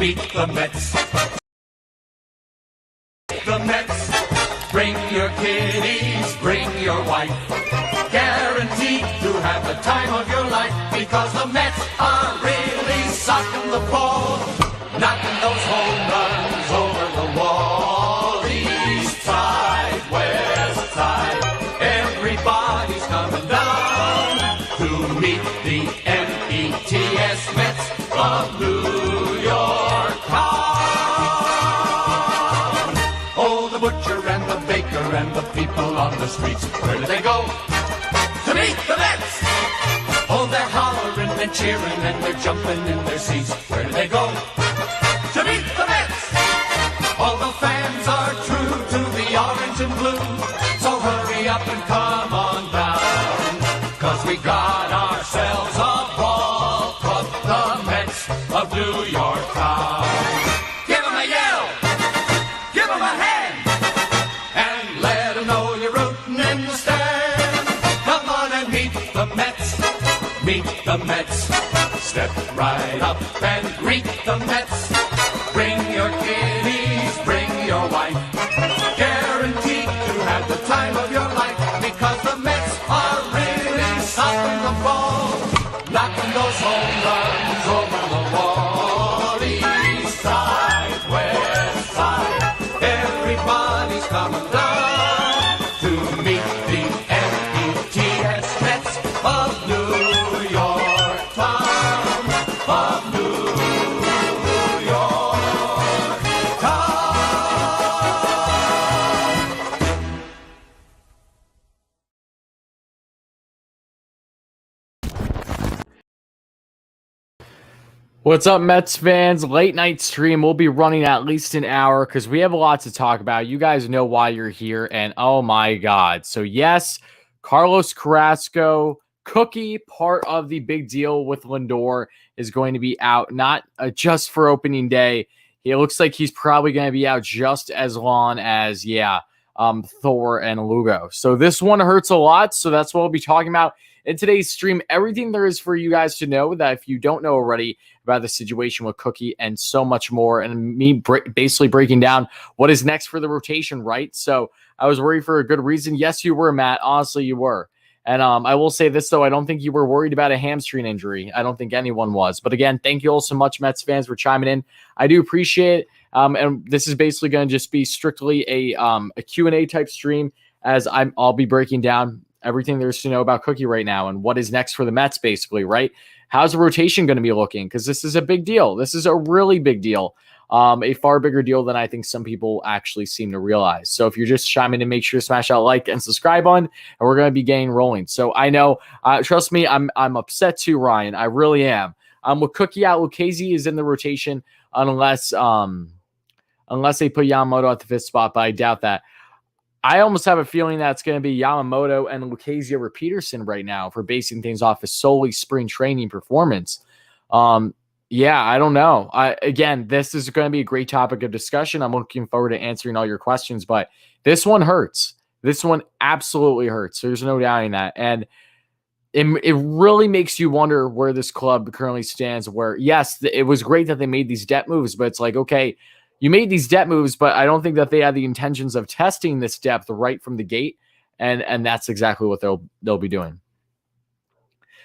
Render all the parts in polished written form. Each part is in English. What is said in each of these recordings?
meet the Mets. The Mets, bring your kiddies, bring your wife. Guaranteed to have the time of your life, because the Mets are really socking the ball, knocking those home runs over the wall. East side, west side, everybody's coming down to meet the METS Mets of New York town. Oh, the butcher and the baker and the people on the streets, where do they go? To meet the Mets! Oh, they're hollering and cheering and they're jumping in their seats. Where do they go? To meet the Mets! All the fans are true to the orange and blue, so hurry up and come on down, 'cause we got ourselves a ball club, the Mets of New York town. Give 'em a yell! Give 'em a hand! And let 'em know you're rooting in the stand. Meet the Mets. Step right up and greet the Mets. Bring your kiddies, bring your wife. Guaranteed to have the time of your life, because the Mets are really socking the ball, knocking those home runs over the wall. East side, west side, everybody's coming down to meet the METS Mets of New What's up, Mets fans? Late night stream. We'll be running at least an hour because we have a lot to talk about. You guys know why you're here, and oh my God. So yes, Carlos Carrasco, Cookie, part of the big deal with Lindor, is going to be out, not just for opening day. It looks like he's probably going to be out just as long as, Thor and Lugo. So this one hurts a lot, so that's what we'll be talking about in today's stream. Everything there is for you guys to know, that if you don't know already, about the situation with Cookie and so much more, and me basically breaking down what is next for the rotation, right? So I was worried for a good reason. Yes, you were, Matt. Honestly, you were. And I will say this, though. I don't think you were worried about a hamstring injury. I don't think anyone was. But again, thank you all so much, Mets fans, for chiming in. I do appreciate it. And this is basically going to just be strictly a Q&A type stream, as I'll be breaking down everything there is to know about Cookie right now and what is next for the Mets, basically, right? How's the rotation going to be looking? Because this is a big deal. This is a really big deal. A far bigger deal than I think some people actually seem to realize. So if you're just chiming in, make sure to smash that like and subscribe button, and we're going to be getting rolling. So I know, trust me, I'm upset too, Ryan. I really am. With Cookie out, Lucchesi is in the rotation unless they put Yamamoto at the fifth spot, but I doubt that. I almost have a feeling that it's going to be Yamamoto and Lucchesi over Peterson right now for basing things off of solely spring training performance. Yeah, I don't know. Again, this is going to be a great topic of discussion. I'm looking forward to answering all your questions, but this one hurts. This one absolutely hurts. There's no doubting that. And it really makes you wonder where this club currently stands, where, yes, it was great that they made these debt moves, but it's like, okay, you made these debt moves, but I don't think that they had the intentions of testing this depth right from the gate, and that's exactly what they'll be doing.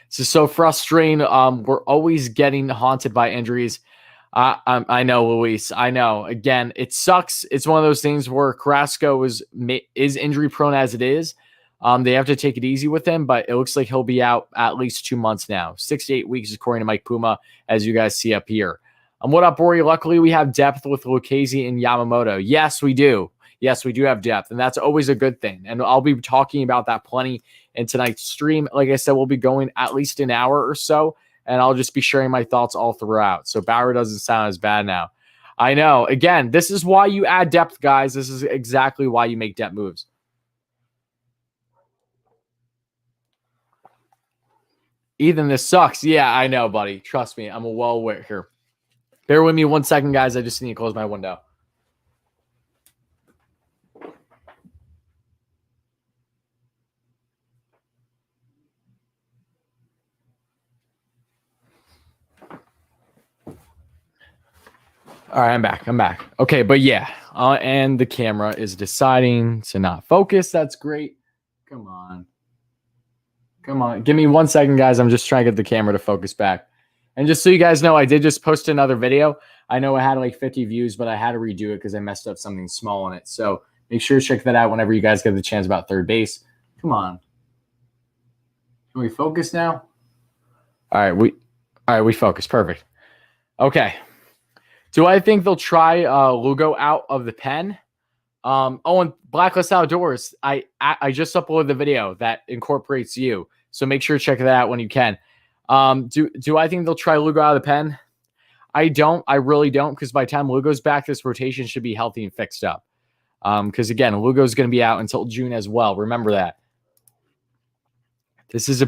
This is so frustrating. We're always getting haunted by injuries. I know, Luis. I know. Again, it sucks. It's one of those things where Carrasco is injury prone as it is. They have to take it easy with him, but it looks like he'll be out at least 2 months now, 6 to 8 weeks, according to Mike Puma, as you guys see up here. What up, Rory? Luckily, we have depth with Lucchesi and Yamamoto. Yes, we do. Yes, we do have depth, and that's always a good thing. And I'll be talking about that plenty in tonight's stream. Like I said, we'll be going at least an hour or so, and I'll just be sharing my thoughts all throughout. So Bauer doesn't sound as bad now. I know. Again, this is why you add depth, guys. This is exactly why you make depth moves. Ethan, this sucks. Yeah, I know, buddy. Trust me. I'm well aware here. Bear with me 1 second, guys. I just need to close my window. All right, I'm back. I'm back. Okay, but yeah, and the camera is deciding to not focus. That's great. Come on. Come on. Give me 1 second, guys. I'm just trying to get the camera to focus back. And just so you guys know, I did just post another video. I know it had like 50 views, but I had to redo it because I messed up something small in it. So make sure to check that out whenever you guys get the chance about third base. Come on. Can we focus now? All right, we focus. Perfect. Okay. Do I think they'll try Lugo out of the pen? And Blacklist Outdoors. I just uploaded the video that incorporates you. So make sure to check that out when you can. Do I think they'll try Lugo out of the pen? I don't. I really don't, because by the time Lugo's back, this rotation should be healthy and fixed up. Because again, Lugo's going to be out until June as well. Remember that. This is a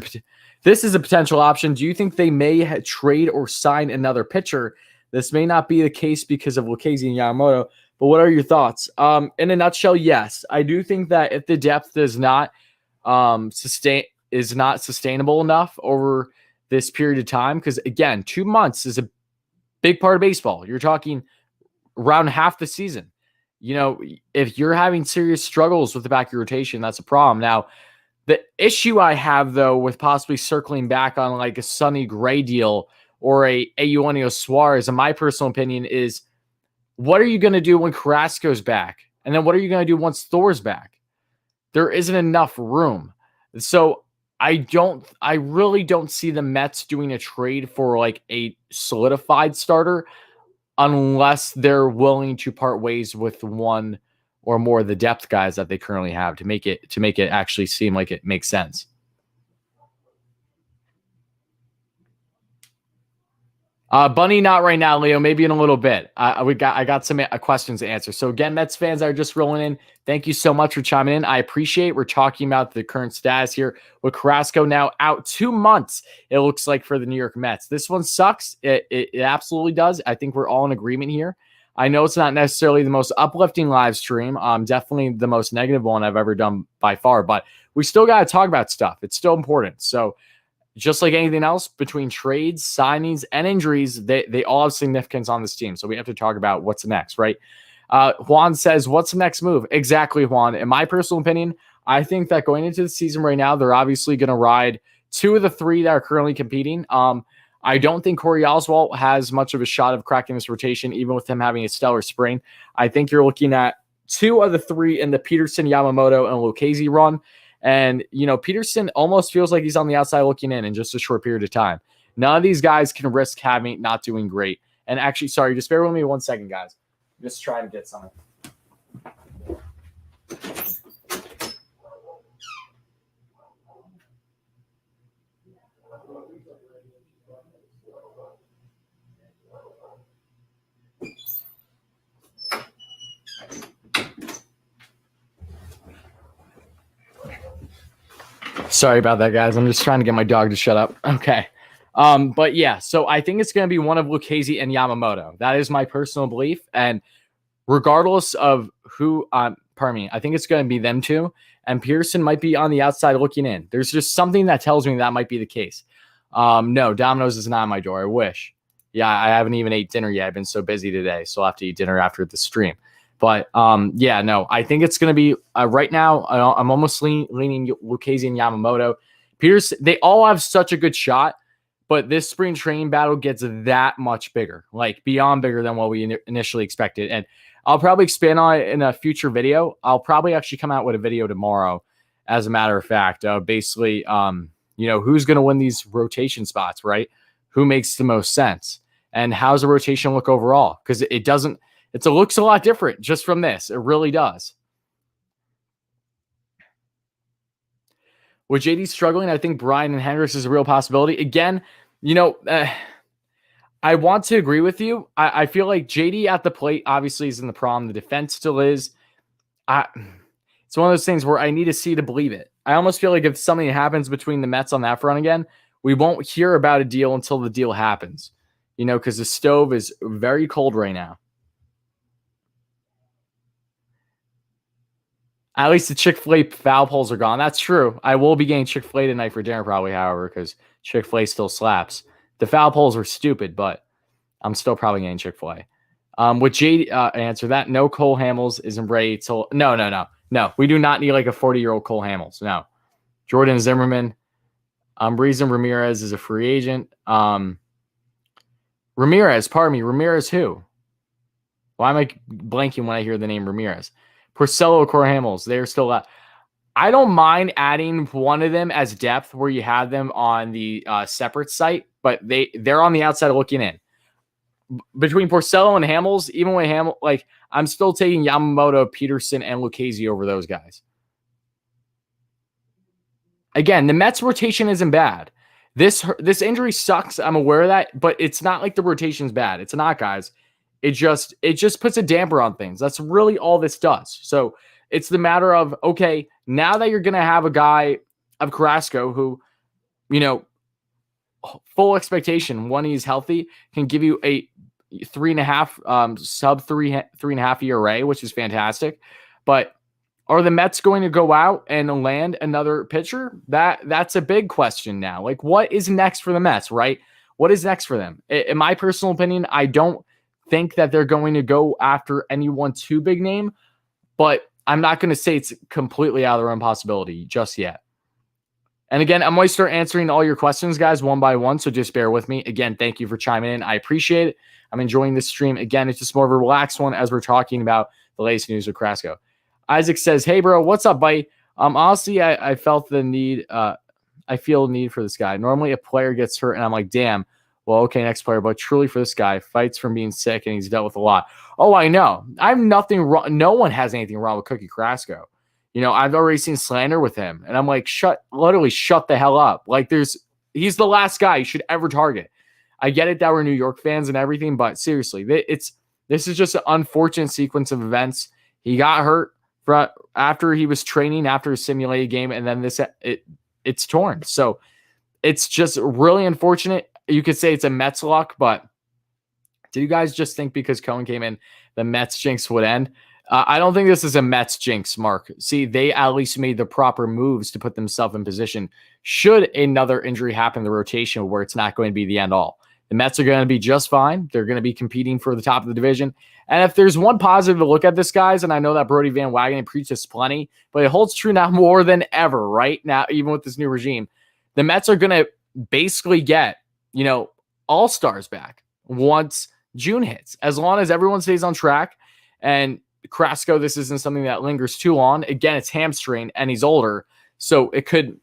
potential option. Do you think they may trade or sign another pitcher? This may not be the case because of Lucchesi and Yamamoto, but what are your thoughts? In a nutshell, yes. I do think that if the depth is not sustainable enough over this period of time, because again, 2 months is a big part of baseball. You're talking around half the season. You know, if you're having serious struggles with the back of your rotation, that's a problem. Now, the issue I have, though, with possibly circling back on like a Sonny Gray deal or a Eugenio Suarez, in my personal opinion, is what are you going to do when Carrasco's back? And then what are you going to do once Thor's back? There isn't enough room. So I really don't see the Mets doing a trade for like a solidified starter unless they're willing to part ways with one or more of the depth guys that they currently have to make it actually seem like it makes sense. Bunny, not right now, Leo. Maybe in a little bit. I got some questions to answer. So again, Mets fans that are just rolling in, thank you so much for chiming in. I appreciate. We're talking about the current status here with Carrasco now out 2 months. It looks like for the New York Mets. This one sucks. It absolutely does. I think we're all in agreement here. I know it's not necessarily the most uplifting live stream. Definitely the most negative one I've ever done by far. But we still got to talk about stuff. It's still important. So. Just like anything else, between trades, signings, and injuries, they all have significance on this team. So we have to talk about what's next, right? Juan says, what's the next move? Exactly, Juan. In my personal opinion, I think that going into the season right now, they're obviously going to ride 2 of the 3 that are currently competing. I don't think Corey Oswalt has much of a shot of cracking this rotation, even with him having a stellar spring. I think you're looking at 2 of the 3 in the Peterson, Yamamoto, and Lucchesi run. And, you know, Peterson almost feels like he's on the outside looking in just a short period of time. None of these guys can risk having not doing great. And actually, sorry, just bear with me 1 second, guys. Just trying to get something. Sorry about that, guys. I'm just trying to get my dog to shut up. Okay. But yeah, so I think it's going to be one of Lucchesi and Yamamoto. That is my personal belief. And regardless of who, I think it's going to be them two. And Pearson might be on the outside looking in. There's just something that tells me that might be the case. No, Domino's is not on my door. I wish. Yeah, I haven't even ate dinner yet. I've been so busy today, so I'll have to eat dinner after the stream. But yeah, no, I think it's going to be right now. I'm almost leaning Lucchesi and Yamamoto. Peterson, they all have such a good shot, but this spring training battle gets that much bigger, like beyond bigger than what we initially expected. And I'll probably expand on it in a future video. I'll probably actually come out with a video tomorrow, as a matter of fact. Basically, you know, who's going to win these rotation spots, right? Who makes the most sense? And how's the rotation look overall? Because it doesn't. It looks a lot different just from this. It really does. With JD struggling, I think Brian and Hendricks is a real possibility. Again, you know, I want to agree with you. I feel like JD at the plate obviously is in the problem. The defense still is. It's one of those things where I need to see to believe it. I almost feel like if something happens between the Mets on that front again, we won't hear about a deal until the deal happens. You know, because the stove is very cold right now. At least the Chick-fil-A foul poles are gone. That's true. I will be getting Chick-fil-A tonight for dinner probably, however, because Chick-fil-A still slaps. The foul poles were stupid, but I'm still probably getting Chick-fil-A. With JD, answer that. No, Cole Hamels isn't ready till. No. We do not need like a 40-year-old Cole Hamels. No. Jordan Zimmerman. Reason Ramirez is a free agent. Ramirez who? Why am I blanking when I hear the name Ramirez? Porcello, Cole Hamels. They're still out. I don't mind adding one of them as depth where you have them on the separate site, but they're on the outside looking in. Between Porcello and Hamels, even with Hamels, like I'm still taking Yamamoto, Peterson, and Lucchesi over those guys. Again, the Mets rotation isn't bad. This injury sucks. I'm aware of that, but it's not like the rotation's bad. It's not, guys. It just puts a damper on things. That's really all this does. So it's the matter of, okay, now that you're going to have a guy of Carrasco who, full expectation when he's healthy can give you a 3.5 sub 3.5 ERA, which is fantastic. But are the Mets going to go out and land another pitcher? That's a big question now. Like, what is next for the Mets, right? What is next for them? In my personal opinion, I don't think that they're going to go after anyone too big name, but I'm not going to say it's completely out of the realm possibility just yet. And again, I'm going to start answering all your questions, guys, one by one, so just bear with me. Again, thank you for chiming in. I appreciate it. I'm enjoying this stream. Again, it's just more of a relaxed one as we're talking about the latest news with Cresco. Isaac says, hey, bro, what's up, buddy? Honestly, I felt the need. I feel the need for this guy. Normally, a player gets hurt, and I'm like, damn. Well, okay, next player. But truly for this guy, fights from being sick, and he's dealt with a lot. Oh, I know. I have nothing wrong. No one has anything wrong with Cookie Carrasco. I've already seen slander with him, and I'm like, literally shut the hell up. Like, he's the last guy you should ever target. I get it that we're New York fans and everything, but seriously, this is just an unfortunate sequence of events. He got hurt after he was training after a simulated game, and then it's torn. So it's just really unfortunate. You could say it's a Mets luck, but do you guys just think because Cohen came in, the Mets jinx would end? I don't think this is a Mets jinx, Mark. See, they at least made the proper moves to put themselves in position should another injury happen in the rotation where it's not going to be the end all. The Mets are going to be just fine. They're going to be competing for the top of the division. And if there's one positive to look at this, guys, and I know that Brody Van Wagenen preaches plenty, but it holds true now more than ever, right? Now, even with this new regime, the Mets are going to basically get, all-stars back once June hits, as long as everyone stays on track. And Carrasco, this isn't something that lingers too long. Again, it's hamstring, and he's older, so it could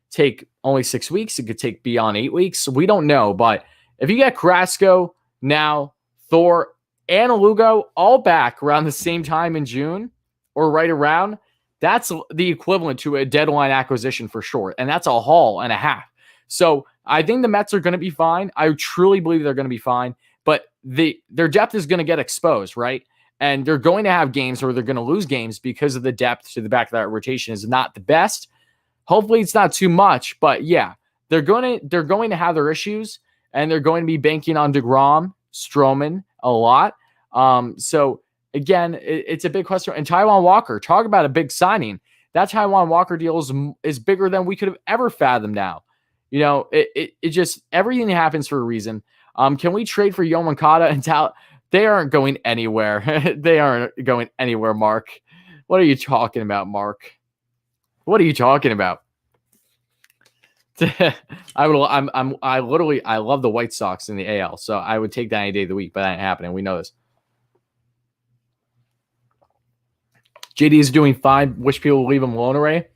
take only 6 weeks. It could take beyond 8 weeks. We don't know, but if you get Carrasco now, Thor, and Lugo all back around the same time in June or right around, that's the equivalent to a deadline acquisition for sure, and that's a haul and a half. So I think the Mets are going to be fine. I truly believe they're going to be fine, but their depth is going to get exposed, right? And they're going to have games where they're going to lose games because of the depth to the back of that rotation is not the best. Hopefully it's not too much, but yeah, they're going to have their issues, and they're going to be banking on DeGrom, Stroman a lot. So again, it's a big question. And Taijuan Walker, talk about a big signing. That Taijuan Walker deal is bigger than we could have ever fathomed now. It just, everything happens for a reason. Can we trade for Yoan Moncada and Tal? They aren't going anywhere. They aren't going anywhere, Mark. What are you talking about, Mark? What are you talking about? I love the White Sox in the AL, so I would take that any day of the week, but that ain't happening. We know this. JD is doing fine. Wish people would leave him alone, Ray.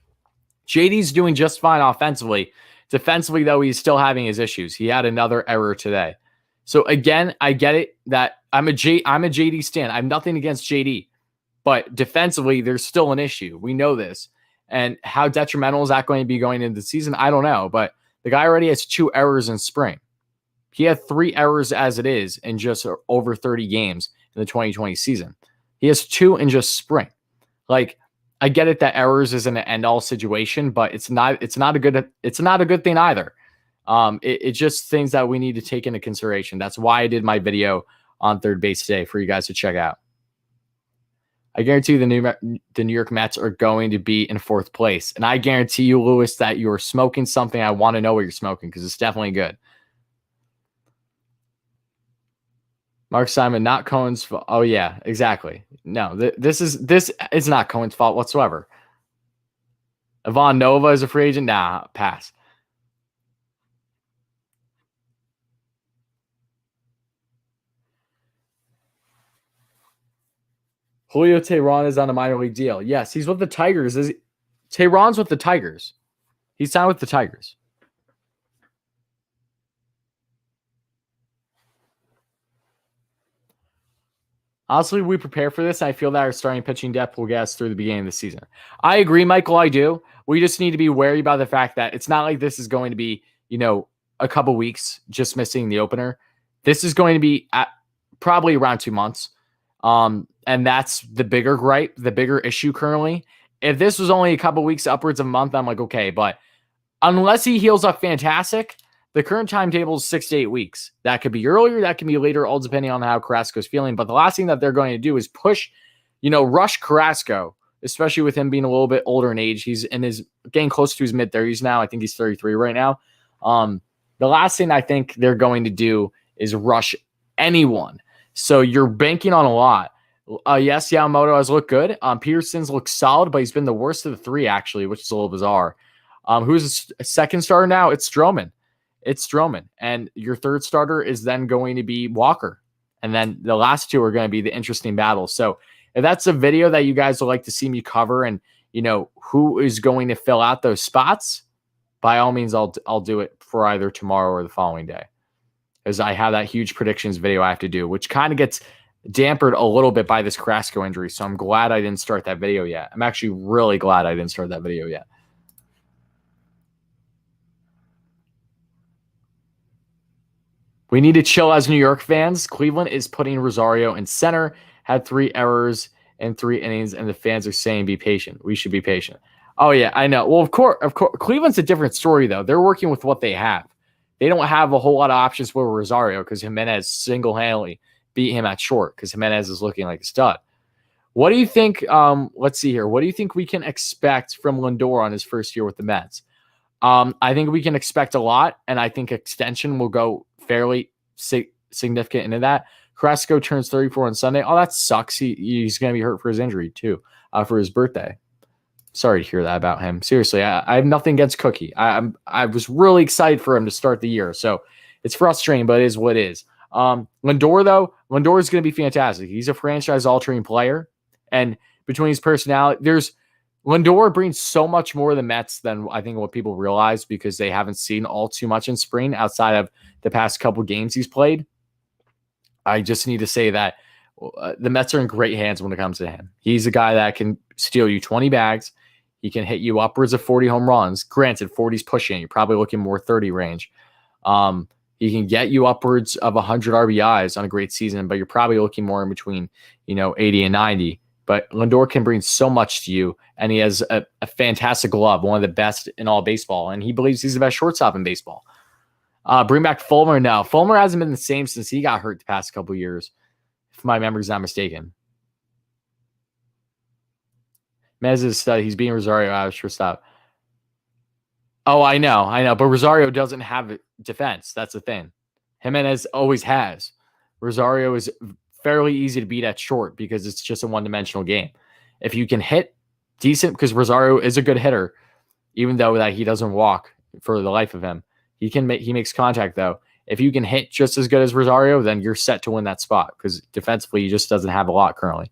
JD's doing just fine offensively. Defensively, though, he's still having his issues. He had another error today. So again, I get it that I'm a JD stan. I have nothing against JD, but defensively, there's still an issue. We know this. And how detrimental is that going to be going into the season? I don't know, but the guy already has 2 errors in spring. He had 3 errors as it is in just over 30 games in the 2020 season. He has 2 in just spring. Like, I get it that errors isn't an end-all situation, but it's not a good thing either. It's just things that we need to take into consideration. That's why I did my video on third base today for you guys to check out. I guarantee the New York Mets are going to be in 4th place. And I guarantee you, Lewis, that you're smoking something. I want to know what you're smoking because it's definitely good. Mark Simon, not Cohen's fault. Oh yeah, exactly. No, this is not Cohen's fault whatsoever. Ivan Nova is a free agent. Nah, pass. Julio Tehran is on a minor league deal. Yes, he's with the Tigers. Tehran's with the Tigers. He signed with the Tigers. Honestly, we prepare for this. I feel that our starting pitching depth will get us through the beginning of the season. I agree, Michael. I do. We just need to be wary about the fact that it's not like this is going to be, a couple weeks just missing the opener. This is going to be at probably around 2 months. And that's the bigger gripe, the bigger issue currently. If this was only a couple weeks, upwards of a month, I'm like, okay. But unless he heals up fantastic, the current timetable is 6 to 8 weeks. That could be earlier, that can be later, all depending on how Carrasco is feeling. But the last thing that they're going to do is rush Carrasco, especially with him being a little bit older in age. He's getting close to his mid-30s now. I think he's 33 right now. The last thing I think they're going to do is rush anyone. So you're banking on a lot. Yes, Yamamoto has looked good. Peterson's looked solid, but he's been the worst of the three, actually, which is a little bizarre. Who's a second starter now? It's Stroman. And your third starter is then going to be Walker. And then the last two are going to be the interesting battles. So if that's a video that you guys would like to see me cover and, who is going to fill out those spots, by all means, I'll do it for either tomorrow or the following day. As I have that huge predictions video I have to do, which kind of gets dampered a little bit by this Cresco injury. So I'm glad I didn't start that video yet. I'm actually really glad I didn't start that video yet. We need to chill as New York fans. Cleveland is putting Rosario in center, had 3 errors in 3 innings, and the fans are saying be patient. We should be patient. Oh, yeah, I know. Well, of course, Cleveland's a different story, though. They're working with what they have. They don't have a whole lot of options for Rosario because Jimenez single-handedly beat him at short because Jimenez is looking like a stud. What do you think? Let's see here. What do you think we can expect from Lindor on his first year with the Mets? I think we can expect a lot, and I think extension will go fairly significant into that. Cresco turns 34 on Sunday. Oh, that sucks. He's going to be hurt for his injury, too, for his birthday. Sorry to hear that about him. Seriously, I have nothing against Cookie. I was really excited for him to start the year, so it's frustrating, but it is what it is. Lindor, though, Lindor is going to be fantastic. He's a franchise-altering player, and between his personality, Lindor brings so much more to the Mets than I think what people realize because they haven't seen all too much in spring outside of the past couple games he's played. I just need to say that the Mets are in great hands when it comes to him. He's a guy that can steal you 20 bags. He can hit you upwards of 40 home runs. Granted, 40's pushing. You're probably looking more 30 range. He can get you upwards of 100 RBIs on a great season, but you're probably looking more in between, 80 and 90. But Lindor can bring so much to you, and he has a fantastic glove, one of the best in all baseball, and he believes he's the best shortstop in baseball. Bring back Fulmer now. Fulmer hasn't been the same since he got hurt the past couple of years, if my memory's not mistaken. Mez is a stud. He's being Rosario out of shortstop. Oh, I know. But Rosario doesn't have defense. That's the thing. Jimenez always has. Rosario is fairly easy to beat at short because it's just a one-dimensional game. If you can hit decent, because Rosario is a good hitter, even though that he doesn't walk for the life of him. He makes contact, though. If you can hit just as good as Rosario, then you're set to win that spot because defensively he just doesn't have a lot currently.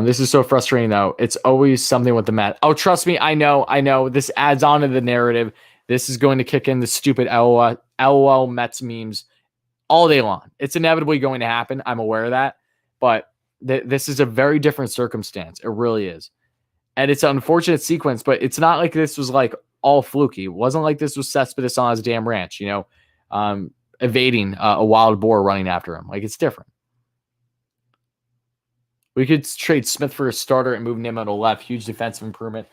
This is so frustrating, though. It's always something with the Mets. Oh, trust me, I know. This adds on to the narrative. This is going to kick in the stupid LOL Mets memes all day long. It's inevitably going to happen. I'm aware of that. But this is a very different circumstance. It really is. And it's an unfortunate sequence, but it's not like this was like all fluky. It wasn't like this was Cespedes on his damn ranch, evading a wild boar running after him. Like, it's different. We could trade Smith for a starter and move Nimmo to left. Huge defensive improvement.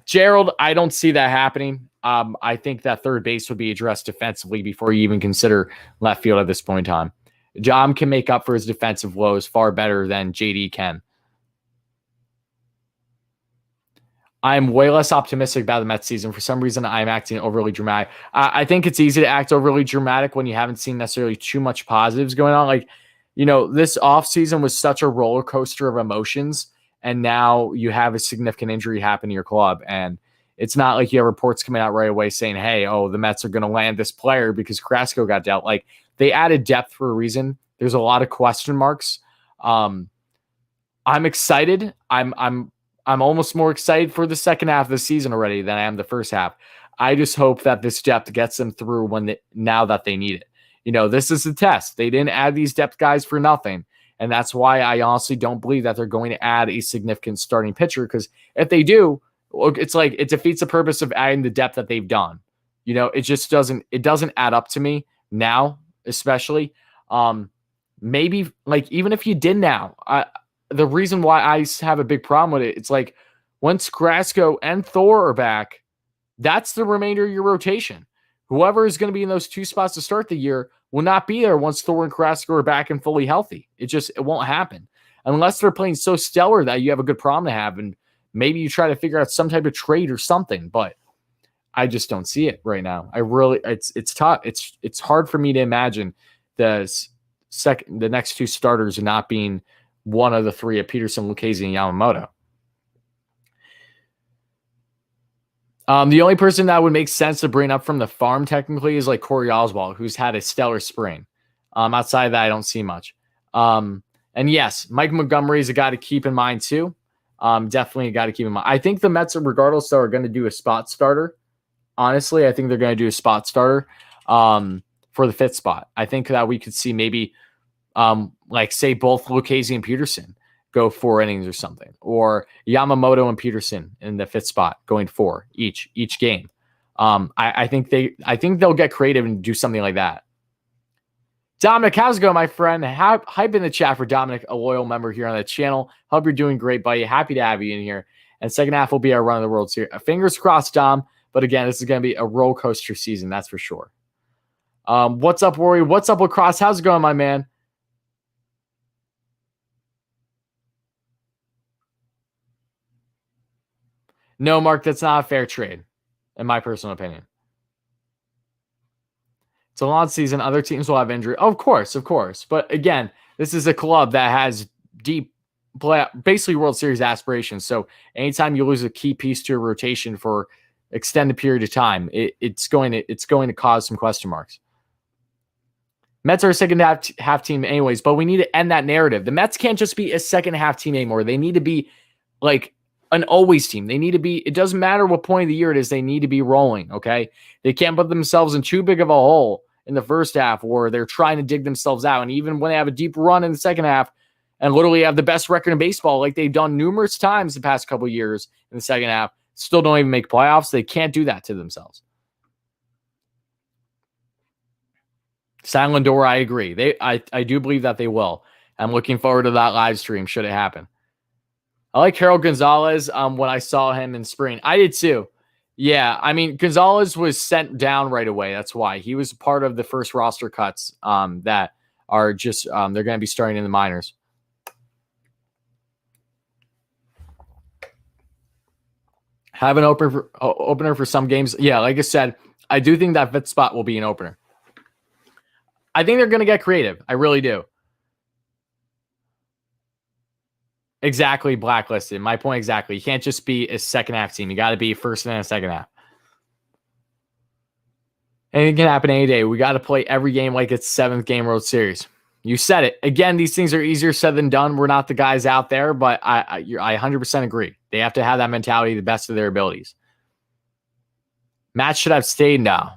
Gerald, I don't see that happening. I think that third base would be addressed defensively before you even consider left field at this point in time. John can make up for his defensive woes far better than JD can. I'm way less optimistic about the Mets season. For some reason, I'm acting overly dramatic. I think it's easy to act overly dramatic when you haven't seen necessarily too much positives going on. Like, this offseason was such a roller coaster of emotions, and now you have a significant injury happen to your club. And it's not like you have reports coming out right away saying, hey, the Mets are going to land this player because Carrasco got dealt. Like, they added depth for a reason. There's a lot of question marks. I'm excited. I'm almost more excited for the second half of the season already than I am the first half. I just hope that this depth gets them through now that they need it. This is a test. They didn't add these depth guys for nothing. And that's why I honestly don't believe that they're going to add a significant starting pitcher, because if they do, it's like it defeats the purpose of adding the depth that they've done. It just doesn't add up to me now, especially. Maybe like even if you did now, the reason why I have a big problem with it, it's like once Cresco and Thor are back, that's the remainder of your rotation. Whoever is going to be in those two spots to start the year will not be there once Thor and Carrasco are back and fully healthy. It won't happen unless they're playing so stellar that you have a good problem to have. And maybe you try to figure out some type of trade or something, but I just don't see it right now. It's tough. It's hard for me to imagine the next two starters not being one of the three of Peterson, Lucchesi, and Yamamoto. The only person that would make sense to bring up from the farm technically is like Corey Oswald, who's had a stellar spring. Outside of that, I don't see much. And yes, Mike Montgomery is a guy to keep in mind too. Definitely a guy to keep in mind. I think the Mets, regardless, though, are going to do a spot starter. Honestly, I think they're going to do a spot starter for the fifth spot. I think that we could see maybe like say both Lucchesi and Peterson go 4 innings or something, or Yamamoto and Peterson in the fifth spot going 4 each game. I think they'll get creative and do something like that. Dominic, how's it going, my friend? Hype in the chat for Dominic, a loyal member here on the channel. Hope you're doing great, buddy. Happy to have you in here. And second half will be our run of the World Series. Fingers crossed, Dom. But again, this is going to be a roller coaster season, that's for sure. What's up, Rory? What's up, Lacrosse? How's it going, my man? No, Mark, that's not a fair trade, in my personal opinion. It's a long season. Other teams will have injury. Of course. But again, this is a club that has deep basically World Series aspirations. So anytime you lose a key piece to your rotation for extended period of time, it's going to cause some question marks. Mets are a second half team anyways, but we need to end that narrative. The Mets can't just be a second half team anymore. They need to be like an always team. They need to be, it doesn't matter what point of the year it is, they need to be rolling, okay? They can't put themselves in too big of a hole in the first half where they're trying to dig themselves out. And even when they have a deep run in the second half and literally have the best record in baseball, like they've done numerous times the past couple of years in the second half, still don't even make playoffs. They can't do that to themselves. San Lindor, I agree. I do believe that they will. I'm looking forward to that live stream should it happen. I like Harold Gonzalez when I saw him in spring. I did too. Yeah, I mean, Gonzalez was sent down right away. That's why. He was part of the first roster cuts that are just, they're going to be starting in the minors. Have an opener for some games. Yeah, like I said, I do think that fifth spot will be an opener. I think they're going to get creative. I really do. Exactly, blacklisted. My point exactly. You can't just be a second half team. You got to be first and then a second half. Anything can happen any day. We got to play every game like it's 7th game World Series. You said it. Again, these things are easier said than done. We're not the guys out there, but I 100% agree. They have to have that mentality, the best of their abilities. Mats should have stayed. No.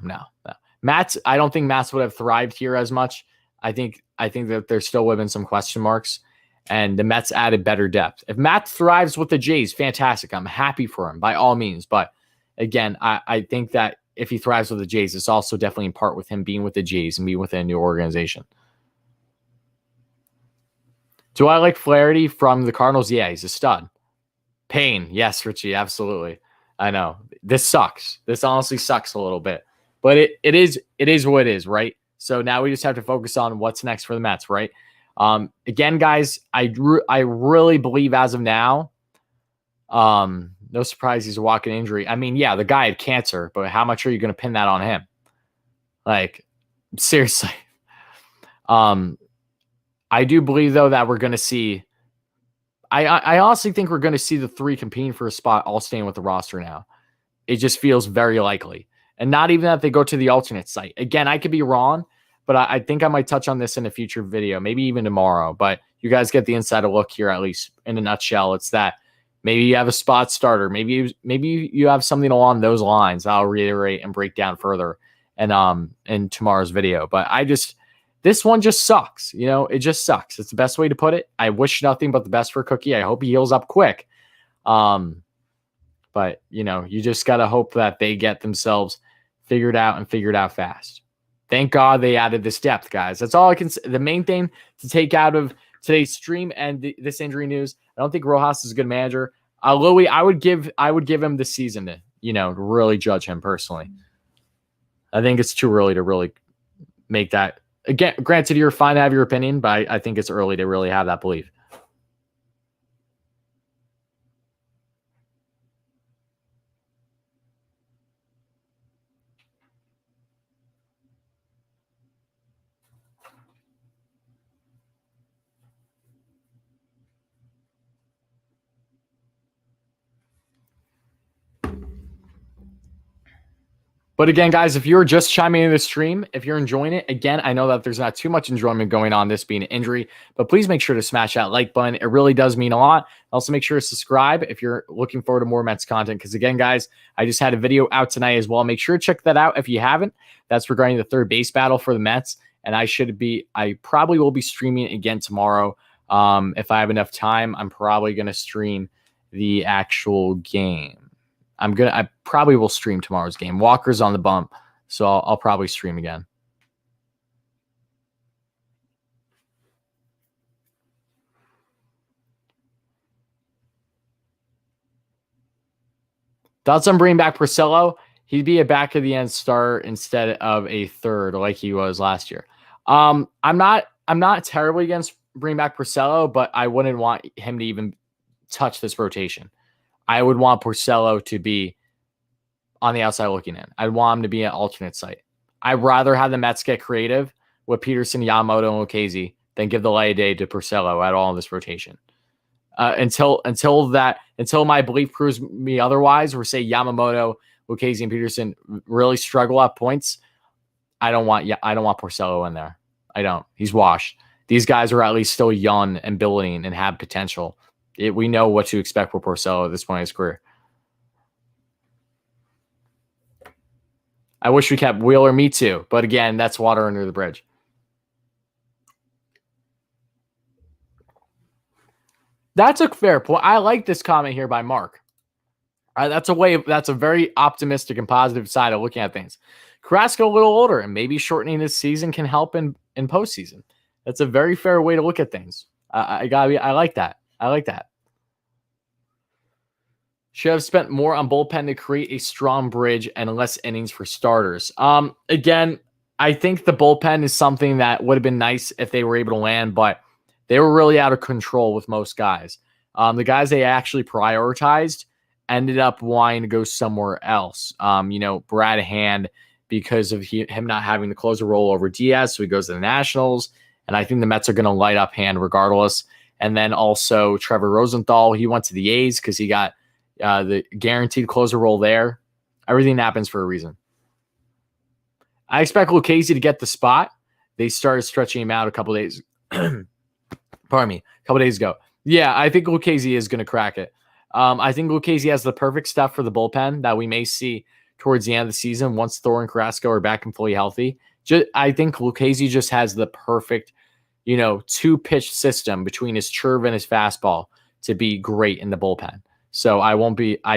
Mats, I don't think Mats would have thrived here as much. I think that they're still living some question marks. And the Mets added better depth. If Matt thrives with the Jays, fantastic. I'm happy for him by all means. But again, I think that if he thrives with the Jays, it's also definitely in part with him being with the Jays and being within a new organization. Do I like Flaherty from the Cardinals? Yeah, he's a stud. Payne, yes, Richie, absolutely. I know. This sucks. This honestly sucks a little bit. But it is what it is, right? So now we just have to focus on what's next for the Mets, right? Again, guys, I really believe as of now, No surprise he's a walking injury. I mean, yeah, the guy had cancer, but how much are you going to pin that on him? Like, seriously. I do believe, though, that we're going to see. I honestly think we're going to see the three competing for a spot all staying with the roster now. It just feels very likely. And not even that they go to the alternate site. Again, I could be wrong, but I think I might touch on this in a future video, maybe even tomorrow. But you guys get the insider look here, at least in a nutshell. It's that maybe you have a spot starter. Maybe you have something along those lines. I'll reiterate and break down further in tomorrow's video. But this one just sucks. You know, it just sucks. It's the best way to put it. I wish nothing but the best for Cookie. I hope he heals up quick. But, you know, you just got to hope that they get themselves figured out fast. Thank God they added this depth, guys. That's all I can say. The main thing to take out of today's stream and this injury news, I don't think Rojas is a good manager. Louis, I would give him the season to, you know, to really judge him personally. I think it's too early to really make that. Again, granted, you're fine to have your opinion, but I think it's early to really have that belief. But again, guys, if you're just chiming into the stream, if you're enjoying it, again, I know that there's not too much enjoyment going on this being an injury, but please make sure to smash that like button. It really does mean a lot. Also, make sure to subscribe if you're looking forward to more Mets content. Because again, guys, I just had a video out tonight as well. Make sure to check that out if you haven't. That's regarding the third base battle for the Mets. And I probably will be streaming again tomorrow. If I have enough time, I'm probably going to stream the actual game. I probably will stream tomorrow's game. Walker's on the bump, so I'll probably stream again. Thoughts on bringing back Porcello? He'd be a back of the end start instead of a third like he was last year. I'm not terribly against bringing back Porcello, but I wouldn't want him to even touch this rotation. I would want Porcello to be on the outside looking in. I'd want him to be an alternate site. I'd rather have the Mets get creative with Peterson, Yamamoto, and Lucchesi than give the light of day to Porcello at all in this rotation. Until my belief proves me otherwise, or say Yamamoto, Lucchesi, and Peterson really struggle at points, I don't want Porcello in there. I don't. He's washed. These guys are at least still young and building and have potential. We know what to expect for Porcello at this point in his career. I wish we kept Wheeler. Me too. But again, that's water under the bridge. That's a fair point. I like this comment here by Mark. That's a very optimistic and positive side of looking at things. Carrasco a little older, and maybe shortening his season can help in postseason. That's a very fair way to look at things. I like that. I like that. Should have spent more on bullpen to create a strong bridge and less innings for starters. Again, I think the bullpen is something that would have been nice if they were able to land, but they were really out of control with most guys. The guys they actually prioritized ended up wanting to go somewhere else. Brad Hand, because of him not having the closer role over Diaz, so he goes to the Nationals, and I think the Mets are going to light up Hand regardless. And then also Trevor Rosenthal, he went to the A's because he got the guaranteed closer role there. Everything happens for a reason. I expect Lucchesi to get the spot. They started stretching him out a couple days. Pardon me, a couple days ago. Yeah, I think Lucchesi is going to crack it. I think Lucchesi has the perfect stuff for the bullpen that we may see towards the end of the season once Thor and Carrasco are back and fully healthy. I think Lucchesi just has the perfect, two-pitch system between his curve and his fastball to be great in the bullpen. So I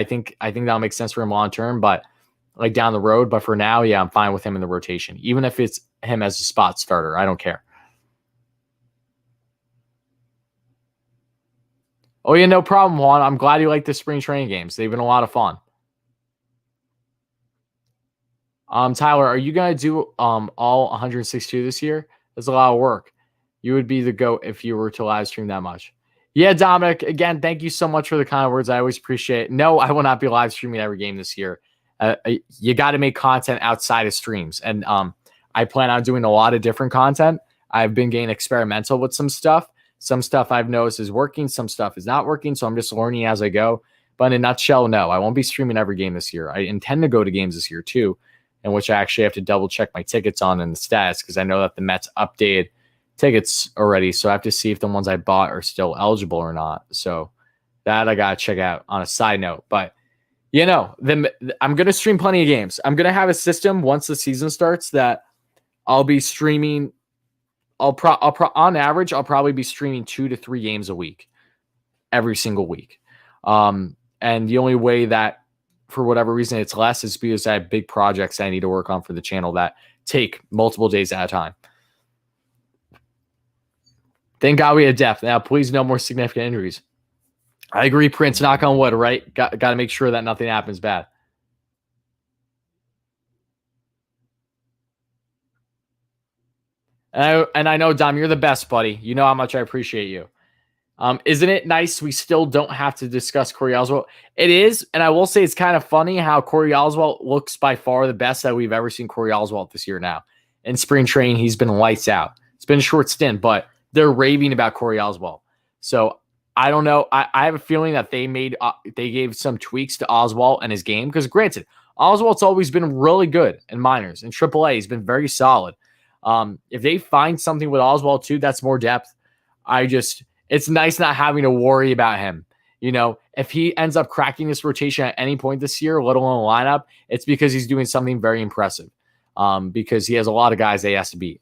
think that'll make sense for him long term, but like down the road. But for now, yeah, I'm fine with him in the rotation. Even if it's him as a spot starter, I don't care. Oh yeah, no problem, Juan. I'm glad you like the spring training games. They've been a lot of fun. Tyler, are you gonna do all 162 this year? That's a lot of work. You would be the GOAT if you were to live stream that much. Yeah, Dominic, again, thank you so much for the kind words. I always appreciate it. No, I will not be live streaming every game this year. You got to make content outside of streams. And I plan on doing a lot of different content. I've been getting experimental with some stuff. Some stuff I've noticed is working. Some stuff is not working. So I'm just learning as I go. But in a nutshell, no, I won't be streaming every game this year. I intend to go to games this year too, in which I actually have to double check my tickets on and the stats because I know that the Mets updated tickets already. So I have to see if the ones I bought are still eligible or not. So that I got to check out on a side note. But, you know, I'm going to stream plenty of games. I'm going to have a system once the season starts that I'll be streaming. On average, I'll probably be streaming 2 to 3 games a week, every single week. And the only way that, for whatever reason, it's less is because I have big projects I need to work on for the channel that take multiple days at a time. Thank God we had depth. Now, please, no more significant injuries. I agree, Prince. Knock on wood, right? Got to make sure that nothing happens bad. And I know, Dom, you're the best, buddy. You know how much I appreciate you. Isn't it nice we still don't have to discuss Corey Oswalt? It is, and I will say it's kind of funny how Corey Oswalt looks by far the best that we've ever seen Corey Oswalt this year now. In spring training, he's been lights out. It's been a short stint, but they're raving about Corey Oswalt. So I don't know. I have a feeling that they gave some tweaks to Oswalt and his game because, granted, Oswalt's always been really good in minors. In AAA, he's been very solid. If they find something with Oswalt too, that's more depth. It's nice not having to worry about him. You know, if he ends up cracking this rotation at any point this year, let alone a lineup, it's because he's doing something very impressive. Because he has a lot of guys that he has to beat.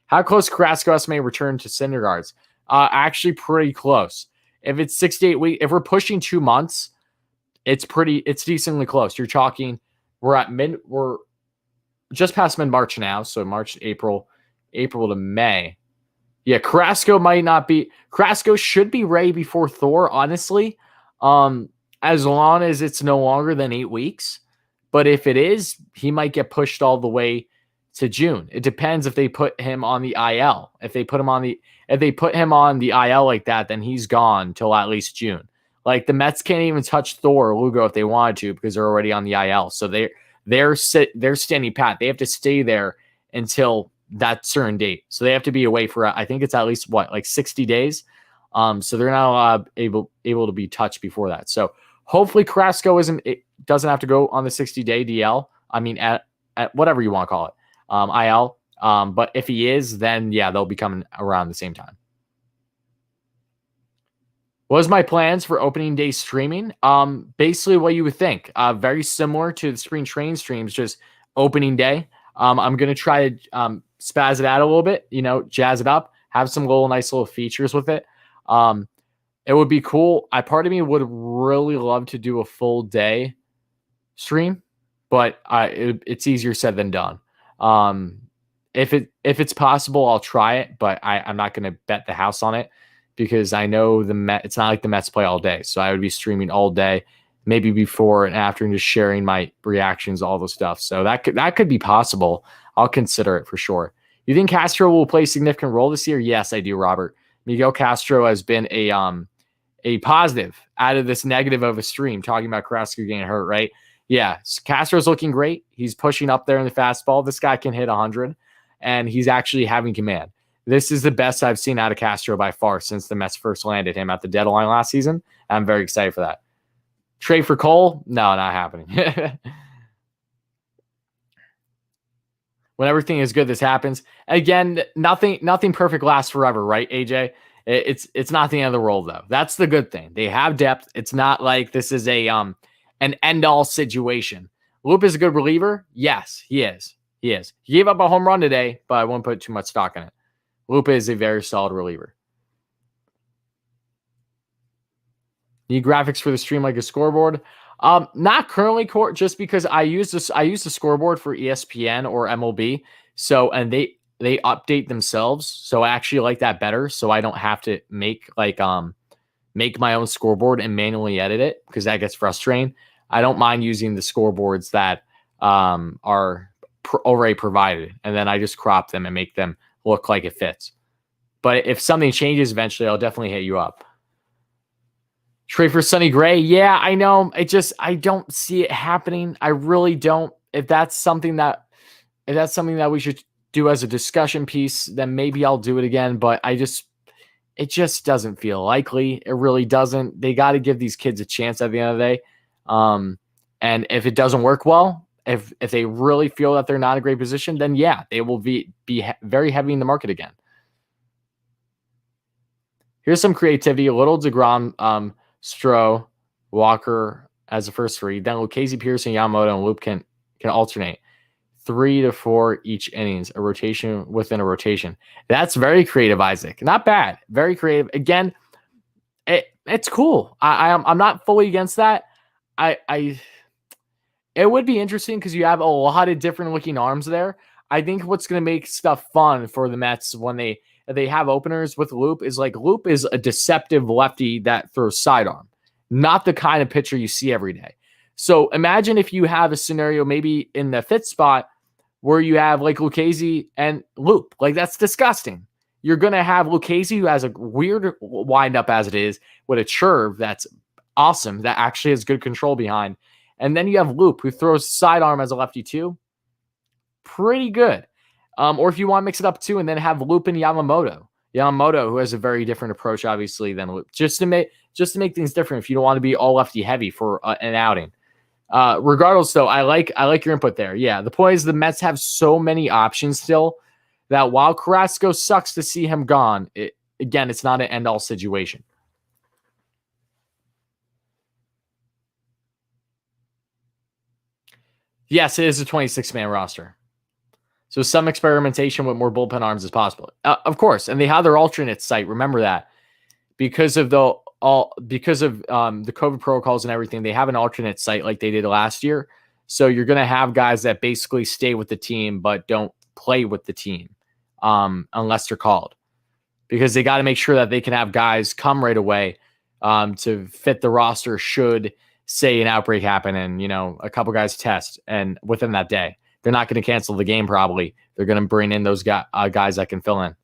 How close Carrasco may return to Syndergaard's? Actually pretty close. If it's 6 to 8 weeks, if we're pushing 2 months, it's decently close. You're talking, we're just past mid-March now. So March, April to May. Yeah, Carrasco might not be. Carrasco should be ready before Thor, honestly, as long as it's no longer than 8 weeks. But if it is, he might get pushed all the way to June. It depends if they put him on the IL. If they put him on the IL like that, then he's gone till at least June. Like the Mets can't even touch Thor or Lugo if they wanted to because they're already on the IL. So they're standing pat. They have to stay there until that certain date. So they have to be away for, I think it's at least 60 days. So they're not able to be touched before that. So hopefully Carrasco doesn't have to go on the 60-day DL. I mean, at whatever you want to call it, IL. But if he is, then yeah, they'll be coming around the same time. What was my plans for opening day streaming? Basically what you would think. Very similar to the spring train streams, just opening day. I'm going to try to spaz it out a little bit, jazz it up, have some nice little features with it. It would be cool. Part of me would really love to do a full day stream, but it's easier said than done. If it's possible, I'll try it, but I'm not going to bet the house on it because I know it's not like the Mets play all day. So I would be streaming all day, maybe before and after, and just sharing my reactions, all the stuff. So that could be possible. I'll consider it for sure. You think Castro will play a significant role this year? Yes, I do, Robert. Miguel Castro has been a positive out of this negative of a stream, talking about Carrasco getting hurt, right? Yeah, Castro's looking great. He's pushing up there in the fastball. This guy can hit 100, and he's actually having command. This is the best I've seen out of Castro by far since the Mets first landed him at the deadline last season. I'm very excited for that. Trade for Cole? No, not happening. When everything is good, this happens. Again, nothing perfect lasts forever, right, AJ? It's not the end of the world, though. That's the good thing. They have depth. It's not like this is an end-all situation. Loop is a good reliever. Yes, he is. He gave up a home run today, but I won't put too much stock in it. Loop is a very solid reliever. Need graphics for the stream like a scoreboard? Not currently, just because I use the scoreboard for ESPN or MLB. So, and they update themselves. So I actually like that better. So I don't have to make my own scoreboard and manually edit it because that gets frustrating. I don't mind using the scoreboards that are already provided, and then I just crop them and make them look like it fits. But if something changes eventually, I'll definitely hit you up. Trade for Sonny Gray. Yeah, I know. I don't see it happening. I really don't. If that's something that we should do as a discussion piece, then maybe I'll do it again. But it just doesn't feel likely. It really doesn't. They got to give these kids a chance at the end of the day. And if it doesn't work well, if they really feel that they're not in a great position, then yeah, they will be very heavy in the market again. Here's some creativity. A little DeGrom, Stroh, Walker as the first three. Then Lucchesi, Pearson, Yamamoto, and Loop can alternate 3 to 4 each innings, a rotation within a rotation. That's very creative, Isaac. Not bad. Very creative. Again, it's cool. I'm not fully against that. It would be interesting because you have a lot of different looking arms there. I think what's going to make stuff fun for the Mets when they have openers with Loop is Loop is a deceptive lefty that throws sidearm, not the kind of pitcher you see every day. So imagine if you have a scenario maybe in the fifth spot where you have Lucchesi and Loop. That's disgusting. You're going to have Lucchesi, who has a weird windup as it is, with a curve that's awesome, that actually has good control behind. And then you have Loop, who throws sidearm as a lefty too. Pretty good. Or if you want to mix it up too, and then have Loop and Yamamoto. Yamamoto, who has a very different approach, obviously, than Loop. Just to make things different if you don't want to be all lefty heavy for an outing. Regardless, though, I like your input there. Yeah, the point is the Mets have so many options still that while Carrasco sucks to see him gone, it's not an end-all situation. Yes, it is a 26-man roster. So some experimentation with more bullpen arms is possible. Of course, and they have their alternate site. Remember that. Because of the COVID protocols and everything, they have an alternate site like they did last year. So you're going to have guys that basically stay with the team but don't play with the team unless they're called, because they got to make sure that they can have guys come right away to fit the roster should, say, an outbreak happen and a couple guys test and within that day. They're not going to cancel the game probably. They're going to bring in those guys that can fill in.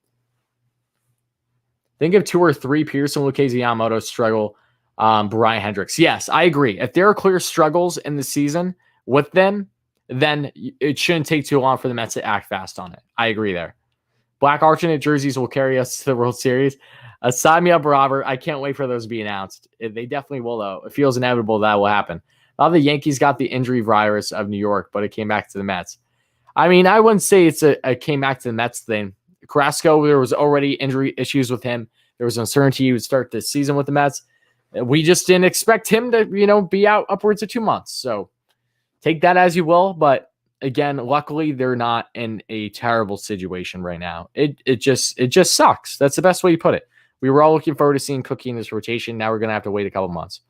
Think of 2 or 3 Pearson, Lucchesi, Yamamoto struggle, Brian Hendricks. Yes, I agree. If there are clear struggles in the season with them, then it shouldn't take too long for the Mets to act fast on it. I agree there. Black alternate jerseys will carry us to the World Series. Sign me up, Robert. I can't wait for those to be announced. They definitely will, though. It feels inevitable that will happen. Now the Yankees got the injury virus of New York, but it came back to the Mets. I mean, I wouldn't say it's a came back to the Mets thing. Carrasco, there was already injury issues with him. There was uncertainty he would start the season with the Mets. We just didn't expect him to, be out upwards of 2 months. So take that as you will. But again, luckily they're not in a terrible situation right now. It just sucks. That's the best way to put it. We were all looking forward to seeing Cookie in this rotation. Now we're going to have to wait a couple months.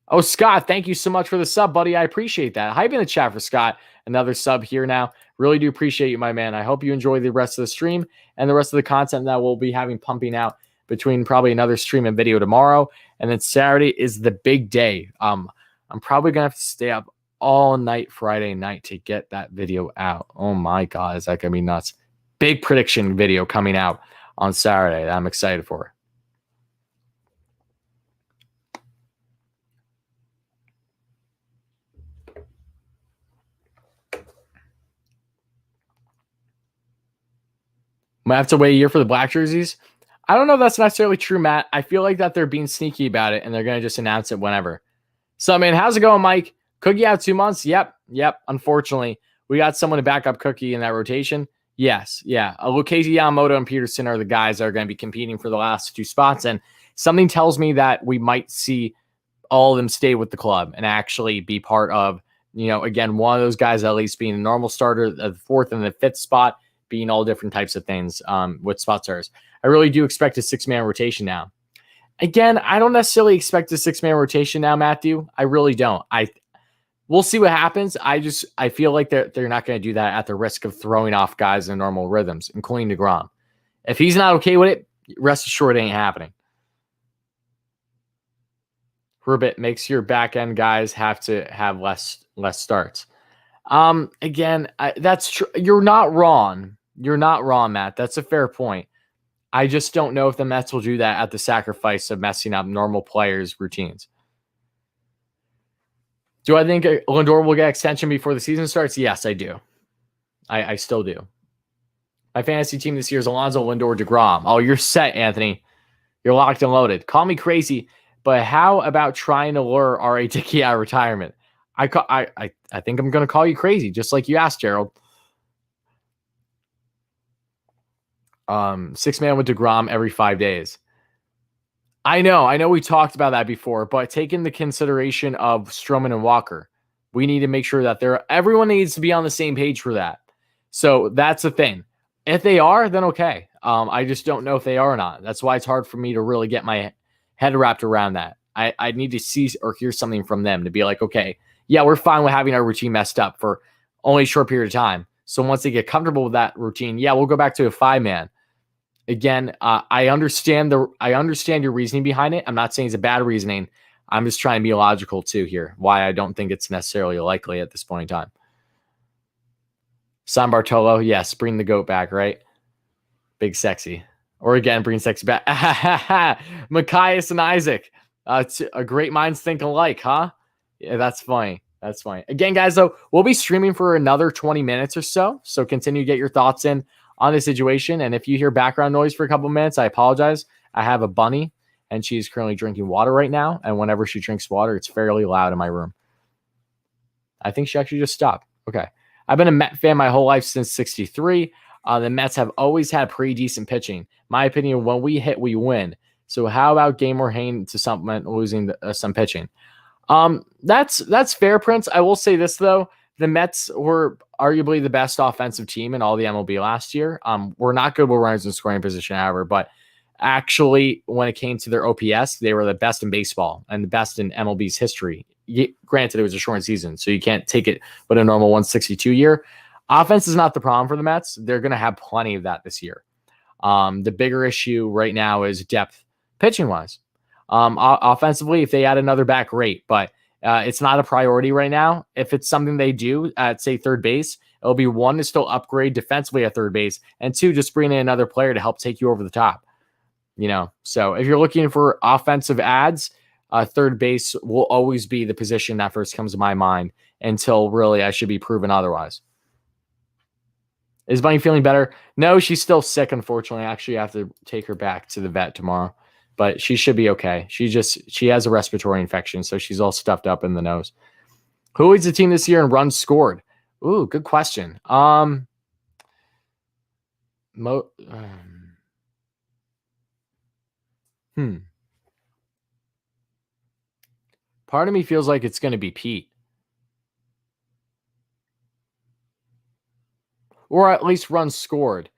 Oh, Scott, thank you so much for the sub, buddy. I appreciate that. Hype in the chat for Scott. Another sub here now. Really do appreciate you, my man. I hope you enjoy the rest of the stream and the rest of the content that we'll be having pumping out between probably another stream and video tomorrow. And then Saturday is the big day. I'm probably going to have to stay up all night Friday night to get that video out. Oh, my God. Is that going to be nuts? Big prediction video coming out on Saturday that I'm excited for. Might have to wait a year for the black jerseys. I don't know if that's necessarily true, Matt. I feel like that they're being sneaky about it and they're going to just announce it whenever. So, man, how's it going, Mike? Cookie out 2 months? Yep. Unfortunately, we got someone to back up Cookie in that rotation. Yes. Yeah. Lucchesi, Yamamoto, and Peterson are the guys that are going to be competing for the last 2 spots. And something tells me that we might see all of them stay with the club and actually be part of, again, one of those guys at least being a normal starter, the 4th and the 5th spot, being all different types of things with spot starters. I really do expect a 6-man rotation now. Again, I don't necessarily expect a 6-man rotation now, Matthew. I really don't. We'll see what happens. I feel like they're not going to do that at the risk of throwing off guys in normal rhythms, including DeGrom. If he's not okay with it, rest assured it ain't happening. Herbert makes your back end guys have to have less starts. Again, that's true. You're not wrong. You're not wrong, Matt. That's a fair point. I just don't know if the Mets will do that at the sacrifice of messing up normal players' routines. Do I think Lindor will get extension before the season starts? Yes, I do. I still do. My fantasy team this year is Alonso, Lindor, DeGrom. Oh, you're set, Anthony. You're locked and loaded. Call me crazy, but how about trying to lure R.A. Dickey out of retirement? I think I'm going to call you crazy, just like you asked, Gerald. 6-man with DeGrom every 5 days. I know we talked about that before, but take into consideration of Stroman and Walker. We need to make sure that everyone needs to be on the same page for that. So that's the thing. If they are, then okay. I just don't know if they are or not. That's why it's hard for me to really get my head wrapped around that. I need to see or hear something from them to be like, okay, yeah, we're fine with having our routine messed up for only a short period of time. So once they get comfortable with that routine, yeah, we'll go back to a 5-man. Again, I understand your reasoning behind it. I'm not saying it's a bad reasoning. I'm just trying to be logical too here. Why I don't think it's necessarily likely at this point in time. San Bartolo, yes, bring the GOAT back, right? Big sexy. Or again, bring sexy back. Machias and Isaac. It's a great minds think alike, huh? Yeah, that's funny. That's funny. Again, guys, though, we'll be streaming for another 20 minutes or so. So continue to get your thoughts in on the situation. And if you hear background noise for a couple minutes, I apologize. I have a bunny, and she's currently drinking water right now. And whenever she drinks water, it's fairly loud in my room. I think she actually just stopped. Okay. I've been a Met fan my whole life since 63. The Mets have always had pretty decent pitching. My opinion, when we hit, we win. So how about Gamer Hayne to supplement losing some pitching? That's fair, Prince. I will say this, though. The Mets were arguably the best offensive team in all the MLB last year. We're not good with runners in scoring position, however, but actually, when it came to their OPS, they were the best in baseball and the best in MLB's history. Granted, it was a short season, so you can't take it with a normal 162 year. Offense is not the problem for the Mets. They're going to have plenty of that this year. The bigger issue right now is depth pitching-wise. Offensively, if they add another back, great, but it's not a priority right now. If it's something they do at, say, third base, it'll be one, to still upgrade defensively at third base, and two, just bring in another player to help take you over the top. So if you're looking for offensive adds, third base will always be the position that first comes to my mind until really I should be proven otherwise. Is Bunny feeling better? No, she's still sick, unfortunately. Actually, I have to take her back to the vet tomorrow, but she should be okay. She has a respiratory infection, so she's all stuffed up in the nose. Who leads the team this year in runs scored? Ooh, good question. Part of me feels like it's going to be Pete. Or at least runs scored,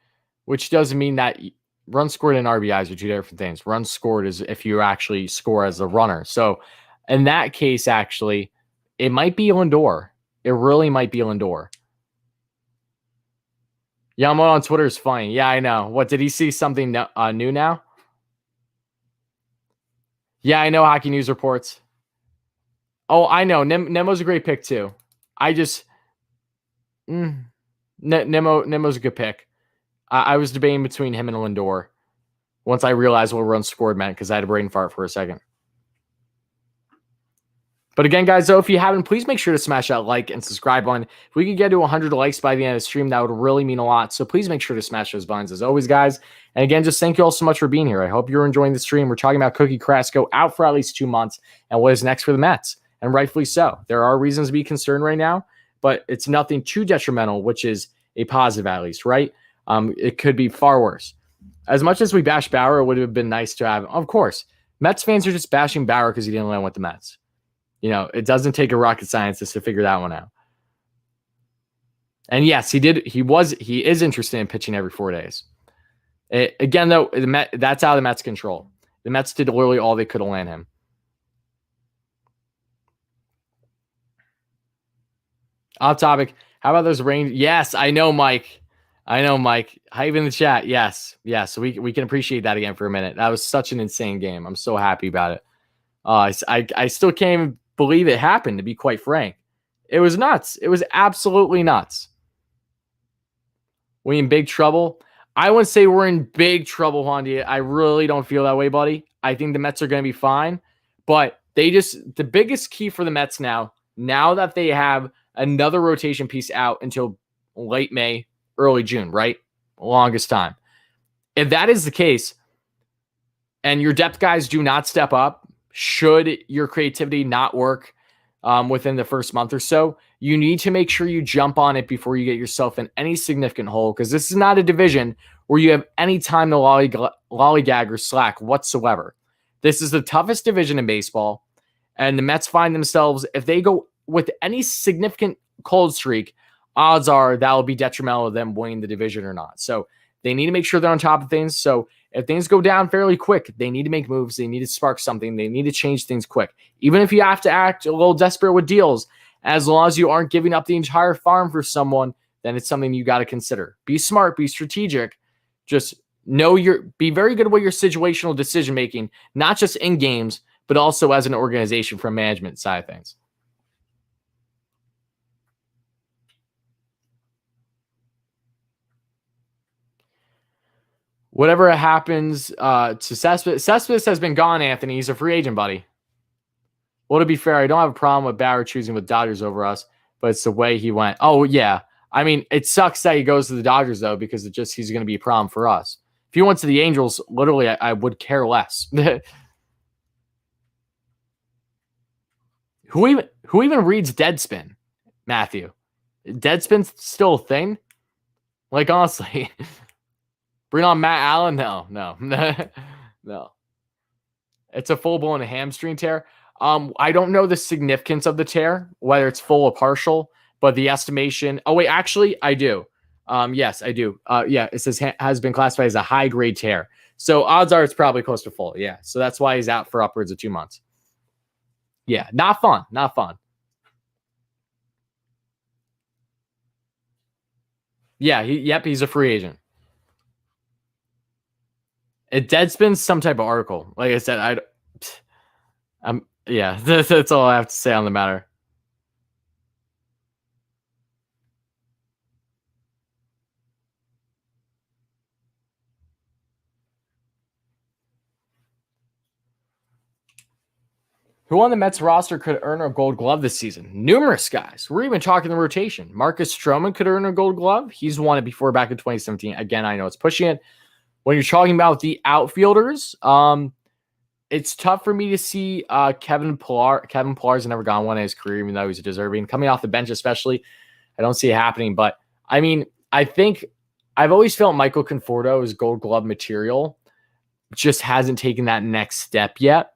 which doesn't mean that runs scored and RBIs are two different things. Runs scored is if you actually score as a runner. So in that case, actually, it might be Lindor. It really might be Lindor. Yamo on Twitter is funny. Yeah, I know. What, did he see something new now? Yeah, I know Hockey News reports. Oh, I know. Nemo's a great pick too. Nemo's a good pick. I was debating between him and Lindor once I realized what run scored meant because I had a brain fart for a second. But again, guys, though, if you haven't, please make sure to smash that like and subscribe button. If we could get to 100 likes by the end of the stream, that would really mean a lot. So please make sure to smash those buttons as always, guys. And again, just thank you all so much for being here. I hope you're enjoying the stream. We're talking about Cookie Carrasco out for at least 2 months and what is next for the Mets. And rightfully so. There are reasons to be concerned right now, but it's nothing too detrimental, which is a positive at least, right? It could be far worse. As much as we bash Bauer, it would have been nice to have, of course, Mets fans are just bashing Bauer because he didn't land with the Mets. It doesn't take a rocket scientist to figure that one out. And yes, he is interested in pitching every 4 days. Again, though, that's out of the Mets' control. The Mets did literally all they could to land him. Off topic. How about those rain? Yes, I know, Mike. Hype in the chat. Yes. So we can appreciate that again for a minute. That was such an insane game. I'm so happy about it. I still can't even believe it happened, to be quite frank. It was nuts. It was absolutely nuts. We in big trouble. I wouldn't say we're in big trouble, Honda. I really don't feel that way, buddy. I think the Mets are going to be fine. But the biggest key for the Mets now that they have another rotation piece out until late May, early June, right? Longest time. If that is the case, and your depth guys do not step up, should your creativity not work within the first month or so, you need to make sure you jump on it before you get yourself in any significant hole, because this is not a division where you have any time to lollygag or slack whatsoever. This is the toughest division in baseball, and the Mets find themselves, if they go with any significant cold streak, odds are that will be detrimental to them winning the division or not. So they need to make sure they're on top of things. So if things go down fairly quick, they need to make moves. They need to spark something. They need to change things quick. Even if you have to act a little desperate with deals, as long as you aren't giving up the entire farm for someone, then it's something you got to consider. Be smart, be strategic. Just be very good with your situational decision making, not just in games, but also as an organization from management side of things. Whatever happens to Cespedes has been gone, Anthony. He's a free agent, buddy. Well, to be fair, I don't have a problem with Bauer choosing with Dodgers over us, but it's the way he went. Oh, yeah. I mean, it sucks that he goes to the Dodgers, though, because he's going to be a problem for us. If he went to the Angels, literally, I would care less. Who even reads Deadspin, Matthew? Deadspin's still a thing? Like, honestly. Bring on Matt Allen? No. No. It's a full-blown hamstring tear. I don't know the significance of the tear, whether it's full or partial, but the estimation. Oh, wait, actually, I do. Yes, I do. Yeah, it says has been classified as a high-grade tear. So odds are it's probably close to full. Yeah, so that's why he's out for upwards of 2 months. Yeah, not fun. Yeah, he's a free agent. Deadspin's some type of article. Like I said, yeah, that's all I have to say on the matter. Who on the Mets roster could earn a Gold Glove this season? Numerous guys. We're even talking the rotation. Marcus Stroman could earn a Gold Glove. He's won it before back in 2017. Again, I know it's pushing it. When you're talking about the outfielders, it's tough for me to see Kevin Pillar. Kevin Pillar's never gone one in his career, even though he's deserving. Coming off the bench especially, I don't see it happening. But, I mean, I think I've always felt Michael Conforto is Gold Glove material. Just hasn't taken that next step yet.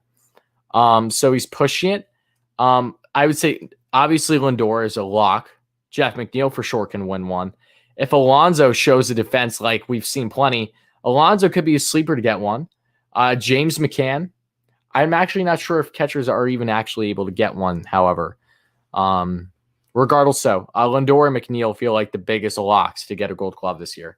So he's pushing it. I would say, obviously, Lindor is a lock. Jeff McNeil for sure can win one. If Alonso shows a defense like we've seen plenty, Alonso could be a sleeper to get one. James McCann. I'm actually not sure if catchers are even actually able to get one, however. Regardless, Lindor and McNeil feel like the biggest locks to get a Gold Glove this year.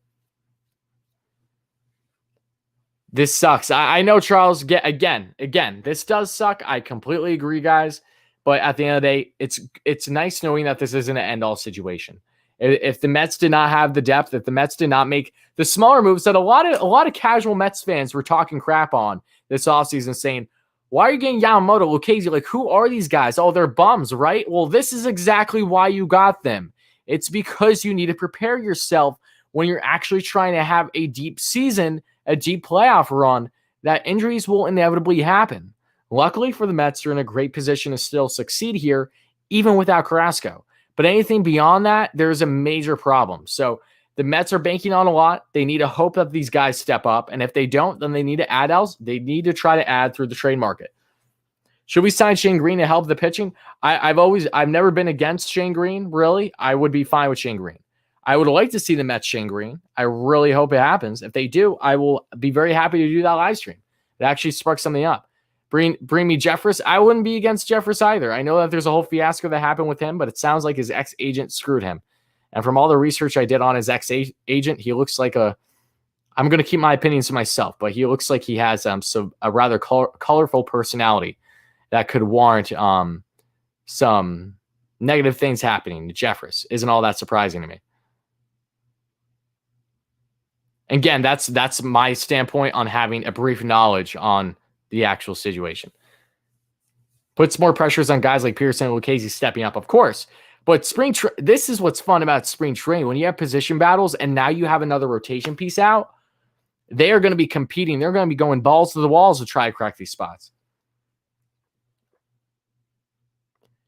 This sucks. I know, Charles. Again, this does suck. I completely agree, guys. But at the end of the day, it's nice knowing that this isn't an end-all situation. If the Mets did not have the depth, if the Mets did not make the smaller moves that a lot of casual Mets fans were talking crap on this offseason, saying, why are you getting Yamamoto, Lucchesi? Like, who are these guys? Oh, they're bums, right? Well, this is exactly why you got them. It's because you need to prepare yourself when you're actually trying to have a deep season, a deep playoff run, that injuries will inevitably happen. Luckily for the Mets, they're in a great position to still succeed here, even without Carrasco. But anything beyond that, there's a major problem. So the Mets are banking on a lot. They need to hope that these guys step up. And if they don't, then they need to add else. They need to try to add through the trade market. Should we sign Shane Green to help the pitching? I've never been against Shane Green, really. I would be fine with Shane Green. I would like to see the Mets Shane Green. I really hope it happens. If they do, I will be very happy to do that live stream. It actually sparks something up. Bring me Jeffress. I wouldn't be against Jeffress either. I know that there's a whole fiasco that happened with him, but it sounds like his ex-agent screwed him. And from all the research I did on his ex-agent, he looks like I'm going to keep my opinions to myself, but he looks like he has a rather colorful personality that could warrant some negative things happening to Jeffress. Isn't all that surprising to me? Again, that's my standpoint on having a brief knowledge on the actual situation. Puts more pressures on guys like Pearson and Lucchese stepping up, of course. But this is what's fun about spring training. When you have position battles and now you have another rotation piece out, they are going to be competing. They're going to be going balls to the walls to try to crack these spots.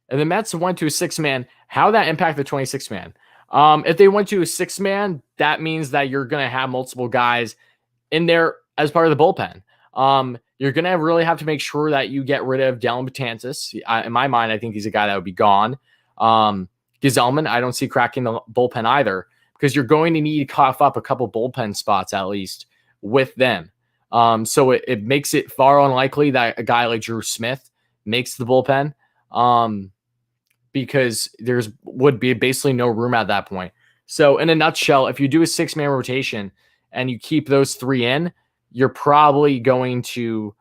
And the Mets went to a 6-man. How that impact the 26-man? If they went to a 6-man, that means that you're going to have multiple guys in there as part of the bullpen. You're going to really have to make sure that you get rid of Dellin Betances. In my mind, I think he's a guy that would be gone. Gesellman, I don't see cracking the bullpen either, because you're going to need to cough up a couple bullpen spots at least with them. So it makes it far unlikely that a guy like Drew Smith makes the bullpen. Because would be basically no room at that point. So in a nutshell, if you do a 6-man rotation and you keep those 3 in, you're probably not going to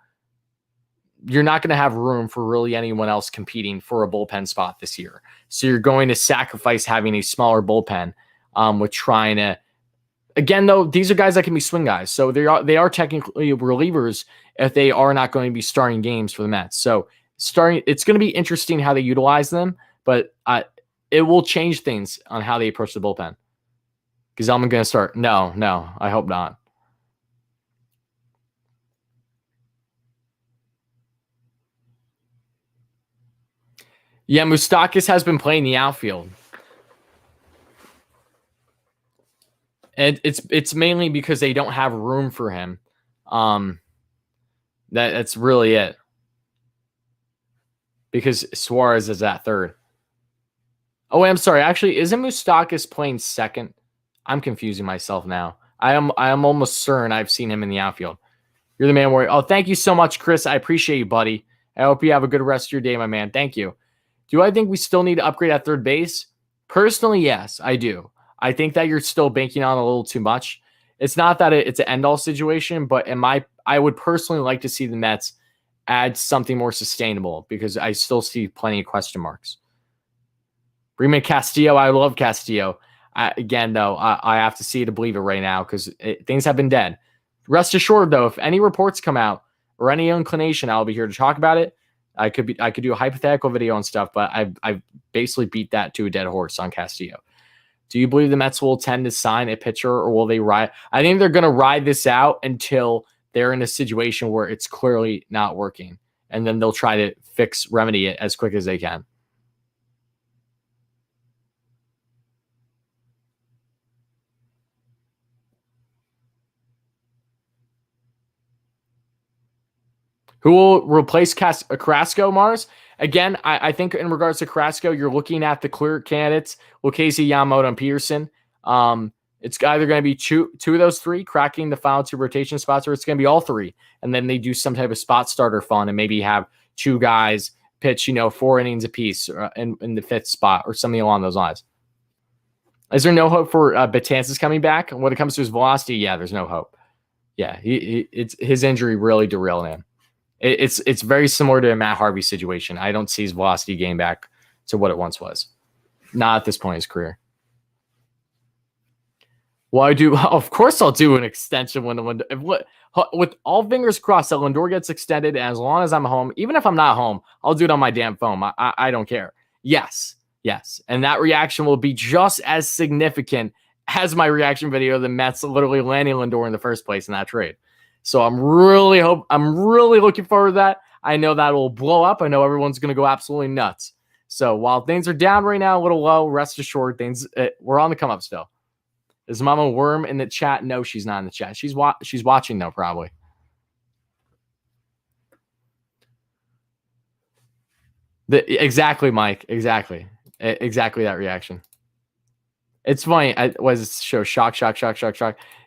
have room for really anyone else competing for a bullpen spot this year. So you're going to sacrifice having a smaller bullpen with trying to, again, though, these are guys that can be swing guys. So they are technically relievers if they are not going to be starting games for the Mets. So it's going to be interesting how they utilize them. But it will change things on how they approach the bullpen. Gesellman going to start? No, I hope not. Yeah, Moustakas has been playing the outfield. And it's mainly because they don't have room for him. That's really it. Because Suarez is at third. Oh, wait, I'm sorry. Actually, isn't Moustakas playing second? I'm confusing myself now. I am almost certain I've seen him in the outfield. You're the man, Warrior. Oh, thank you so much, Chris. I appreciate you, buddy. I hope you have a good rest of your day, my man. Thank you. Do I think we still need to upgrade at third base? Personally, yes, I do. I think that you're still banking on a little too much. It's not that it's an end-all situation, but I would personally like to see the Mets add something more sustainable, because I still see plenty of question marks. Bring Castillo. I love Castillo. Again, though, I have to see it to believe it right now, because things have been dead. Rest assured, though, if any reports come out or any inclination, I'll be here to talk about it. I could do a hypothetical video and stuff, but I've basically beat that to a dead horse on Castillo. Do you believe the Mets will tend to sign a pitcher, or will they ride? I think they're going to ride this out until they're in a situation where it's clearly not working, and then they'll try to remedy it as quick as they can. Who will replace Carrasco, Mars? Again, I think in regards to Carrasco, you're looking at the clear candidates, Lucchese, Yamamoto, and Peterson. It's either going to be two of those three cracking the final 2 rotation spots, or it's going to be all 3. And then they do some type of spot starter fun and maybe have 2 guys pitch, 4 innings apiece in the 5th spot or something along those lines. Is there no hope for Betances coming back? When it comes to his velocity, yeah, there's no hope. Yeah, it's his injury really derailed him. It's very similar to a Matt Harvey situation. I don't see his velocity gain back to what it once was. Not at this point in his career. Well, of course I'll do an extension with all fingers crossed that Lindor gets extended, and as long as I'm home, even if I'm not home, I'll do it on my damn phone. I don't care. Yes. And that reaction will be just as significant as my reaction video of the Mets literally landing Lindor in the first place in that trade. So I'm really looking forward to that. I know that will blow up. I know everyone's going to go absolutely nuts. So while things are down right now, a little low, rest assured, we're on the come up still. Is Mama Worm in the chat? No, she's not in the chat. She's watching though, probably. Exactly, Mike. Exactly that reaction. It's funny. Was it show shock?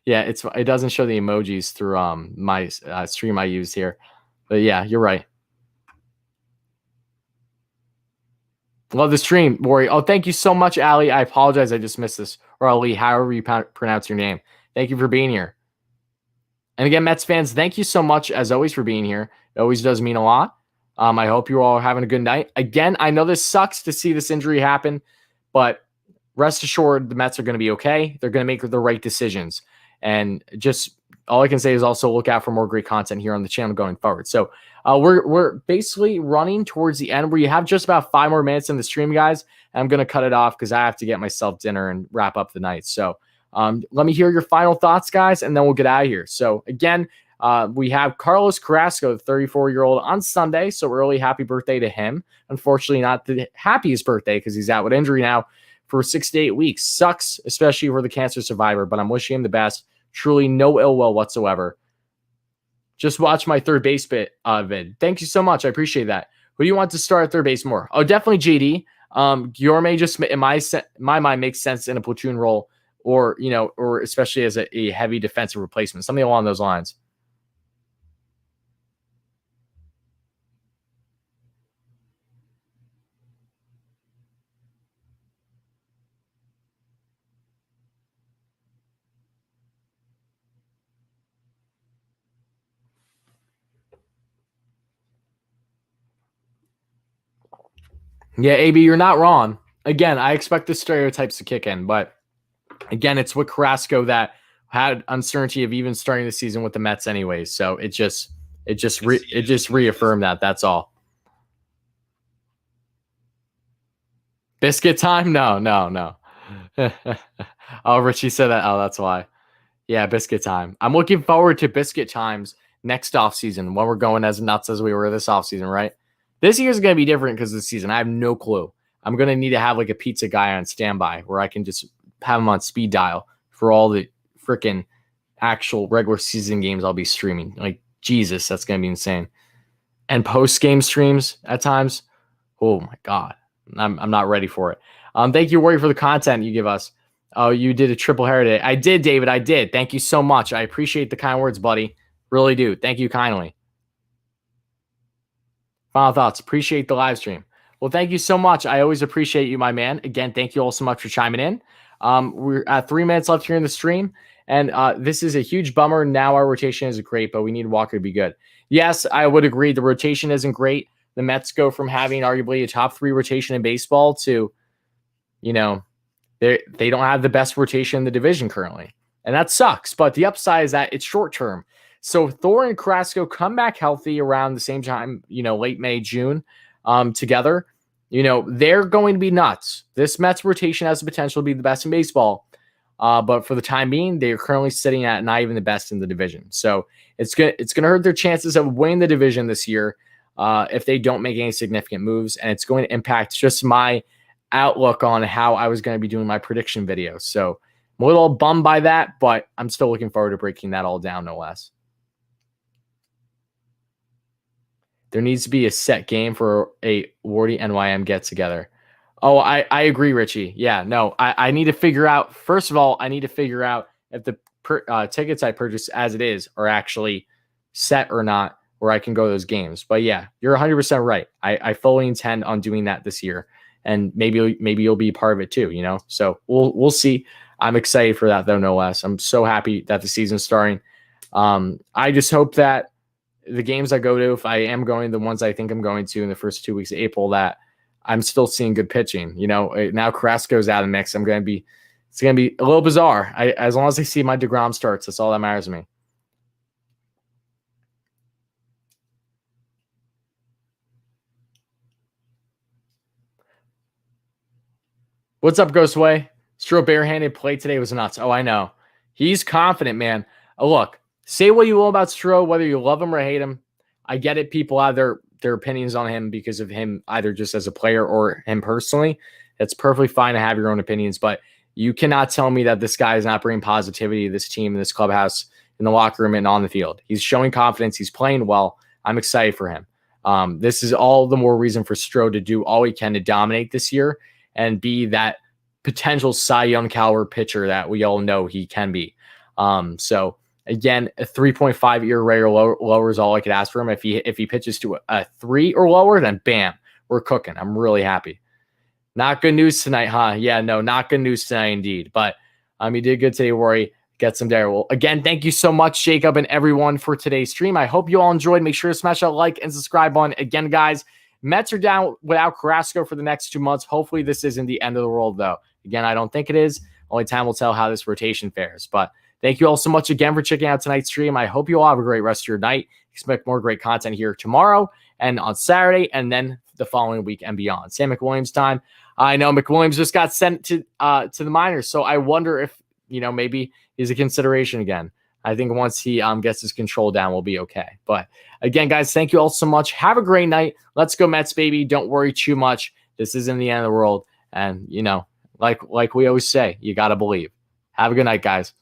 Yeah, it doesn't show the emojis through my stream I use here, but yeah, you're right. Love the stream, Warrior. Oh, thank you so much, Ali. I apologize, I just missed this, or Ali, however you pronounce your name. Thank you for being here. And again, Mets fans, thank you so much as always for being here. It always does mean a lot. I hope you're all having a good night. Again, I know this sucks to see this injury happen, but rest assured, the Mets are going to be okay. They're going to make the right decisions. And just all I can say is also look out for more great content here on the channel going forward. So we're basically running towards the end where you have just about 5 more minutes in the stream, guys. And I'm going to cut it off because I have to get myself dinner and wrap up the night. So let me hear your final thoughts, guys, and then we'll get out of here. So again, we have Carlos Carrasco, the 34-year-old, on Sunday. So early happy birthday to him. Unfortunately, not the happiest birthday because he's out with injury now for 6 to 8 weeks. Sucks, especially for the cancer survivor, but I'm wishing him the best. Truly no ill will whatsoever. Just watch my third base vid. Thank you so much. I appreciate that. Who do you want to start at third base more? Oh, definitely JD. Guillorme just, in my mind, makes sense in a platoon role or, or especially as a heavy defensive replacement, something along those lines. Yeah, AB, you're not wrong. Again, I expect the stereotypes to kick in, but again, it's with Carrasco that had uncertainty of even starting the season with the Mets anyways. So it just reaffirmed that. That's all. Biscuit time? No. Oh, Richie said that. Oh, that's why. Yeah, biscuit time. I'm looking forward to biscuit times next offseason when we're going as nuts as we were this offseason, right? This year's going to be different because of the season. I have no clue. I'm going to need to have like a pizza guy on standby where I can just have him on speed dial for all the freaking actual regular season games I'll be streaming. Like, Jesus, that's going to be insane. And post-game streams at times. Oh, my God. I'm not ready for it. Thank you, Wardy, for the content you give us. Oh, you did a triple hair today. I did, David. I did. Thank you so much. I appreciate the kind words, buddy. Really do. Thank you kindly. Final thoughts. Appreciate the live stream. Well, thank you so much. I always appreciate you, my man. Again, thank you all so much for chiming in. We're at 3 minutes left here in the stream, and this is a huge bummer. Now our rotation isn't great, but we need Walker to be good. Yes, I would agree. The rotation isn't great. The Mets go from having arguably a top 3 rotation in baseball to, they don't have the best rotation in the division currently. And that sucks. But the upside is that it's short term. So Thor and Cresco come back healthy around the same time, late May, June, together. They're going to be nuts. This Mets rotation has the potential to be the best in baseball. But for the time being, they are currently sitting at not even the best in the division. So it's gonna hurt their chances of winning the division this year if they don't make any significant moves. And it's going to impact just my outlook on how I was going to be doing my prediction video. So I'm a little bummed by that, but I'm still looking forward to breaking that all down, no less. There needs to be a set game for a WardyNYM get together. Oh, I agree, Richie. Yeah, no, I need to figure out, first of all, I need to figure out if the tickets I purchased as it is are actually set or not, where I can go to those games. But yeah, you're 100% right. I fully intend on doing that this year. And maybe you'll be part of it too, So we'll see. I'm excited for that though, no less. I'm so happy that the season's starting. I just hope that the games I go to, if I am going, the ones I think I'm going to in the first 2 weeks of April, that I'm still seeing good pitching. Now Carrasco's out of the mix. It's going to be a little bizarre. As long as I see my DeGrom starts, that's all that matters to me. What's up, Ghostway? Stroh barehanded play today was nuts. Oh, I know. He's confident, man. Look, say what you will about Stroh, whether you love him or hate him. I get it. People have their opinions on him because of him, either just as a player or him personally. It's perfectly fine to have your own opinions, but you cannot tell me that this guy is not bringing positivity to this team, in this clubhouse, in the locker room, and on the field. He's showing confidence. He's playing well. I'm excited for him. This is all the more reason for Stroh to do all he can to dominate this year and be that potential Cy Young caliber pitcher that we all know he can be. So again, a 3.5 ERA or lower is all I could ask for him. If he pitches to a 3 or lower, then bam, we're cooking. I'm really happy. Not good news tonight, huh? Yeah, no, not good news tonight indeed. But you did good today, Rory. Get some there. Well, again, thank you so much, Jacob, and everyone for today's stream. I hope you all enjoyed. Make sure to smash that like and subscribe button. Again, guys, Mets are down without Carrasco for the next 2 months. Hopefully this isn't the end of the world, though. Again, I don't think it is. Only time will tell how this rotation fares. But thank you all so much again for checking out tonight's stream. I hope you all have a great rest of your night. Expect more great content here tomorrow and on Saturday, and then the following week and beyond. Sam McWilliams time. I know McWilliams just got sent to the minors, so I wonder if, maybe he's a consideration again. I think once he gets his control down, we'll be okay. But again, guys, thank you all so much. Have a great night. Let's go Mets, baby. Don't worry too much. This isn't the end of the world. And, like we always say, you got to believe. Have a good night, guys.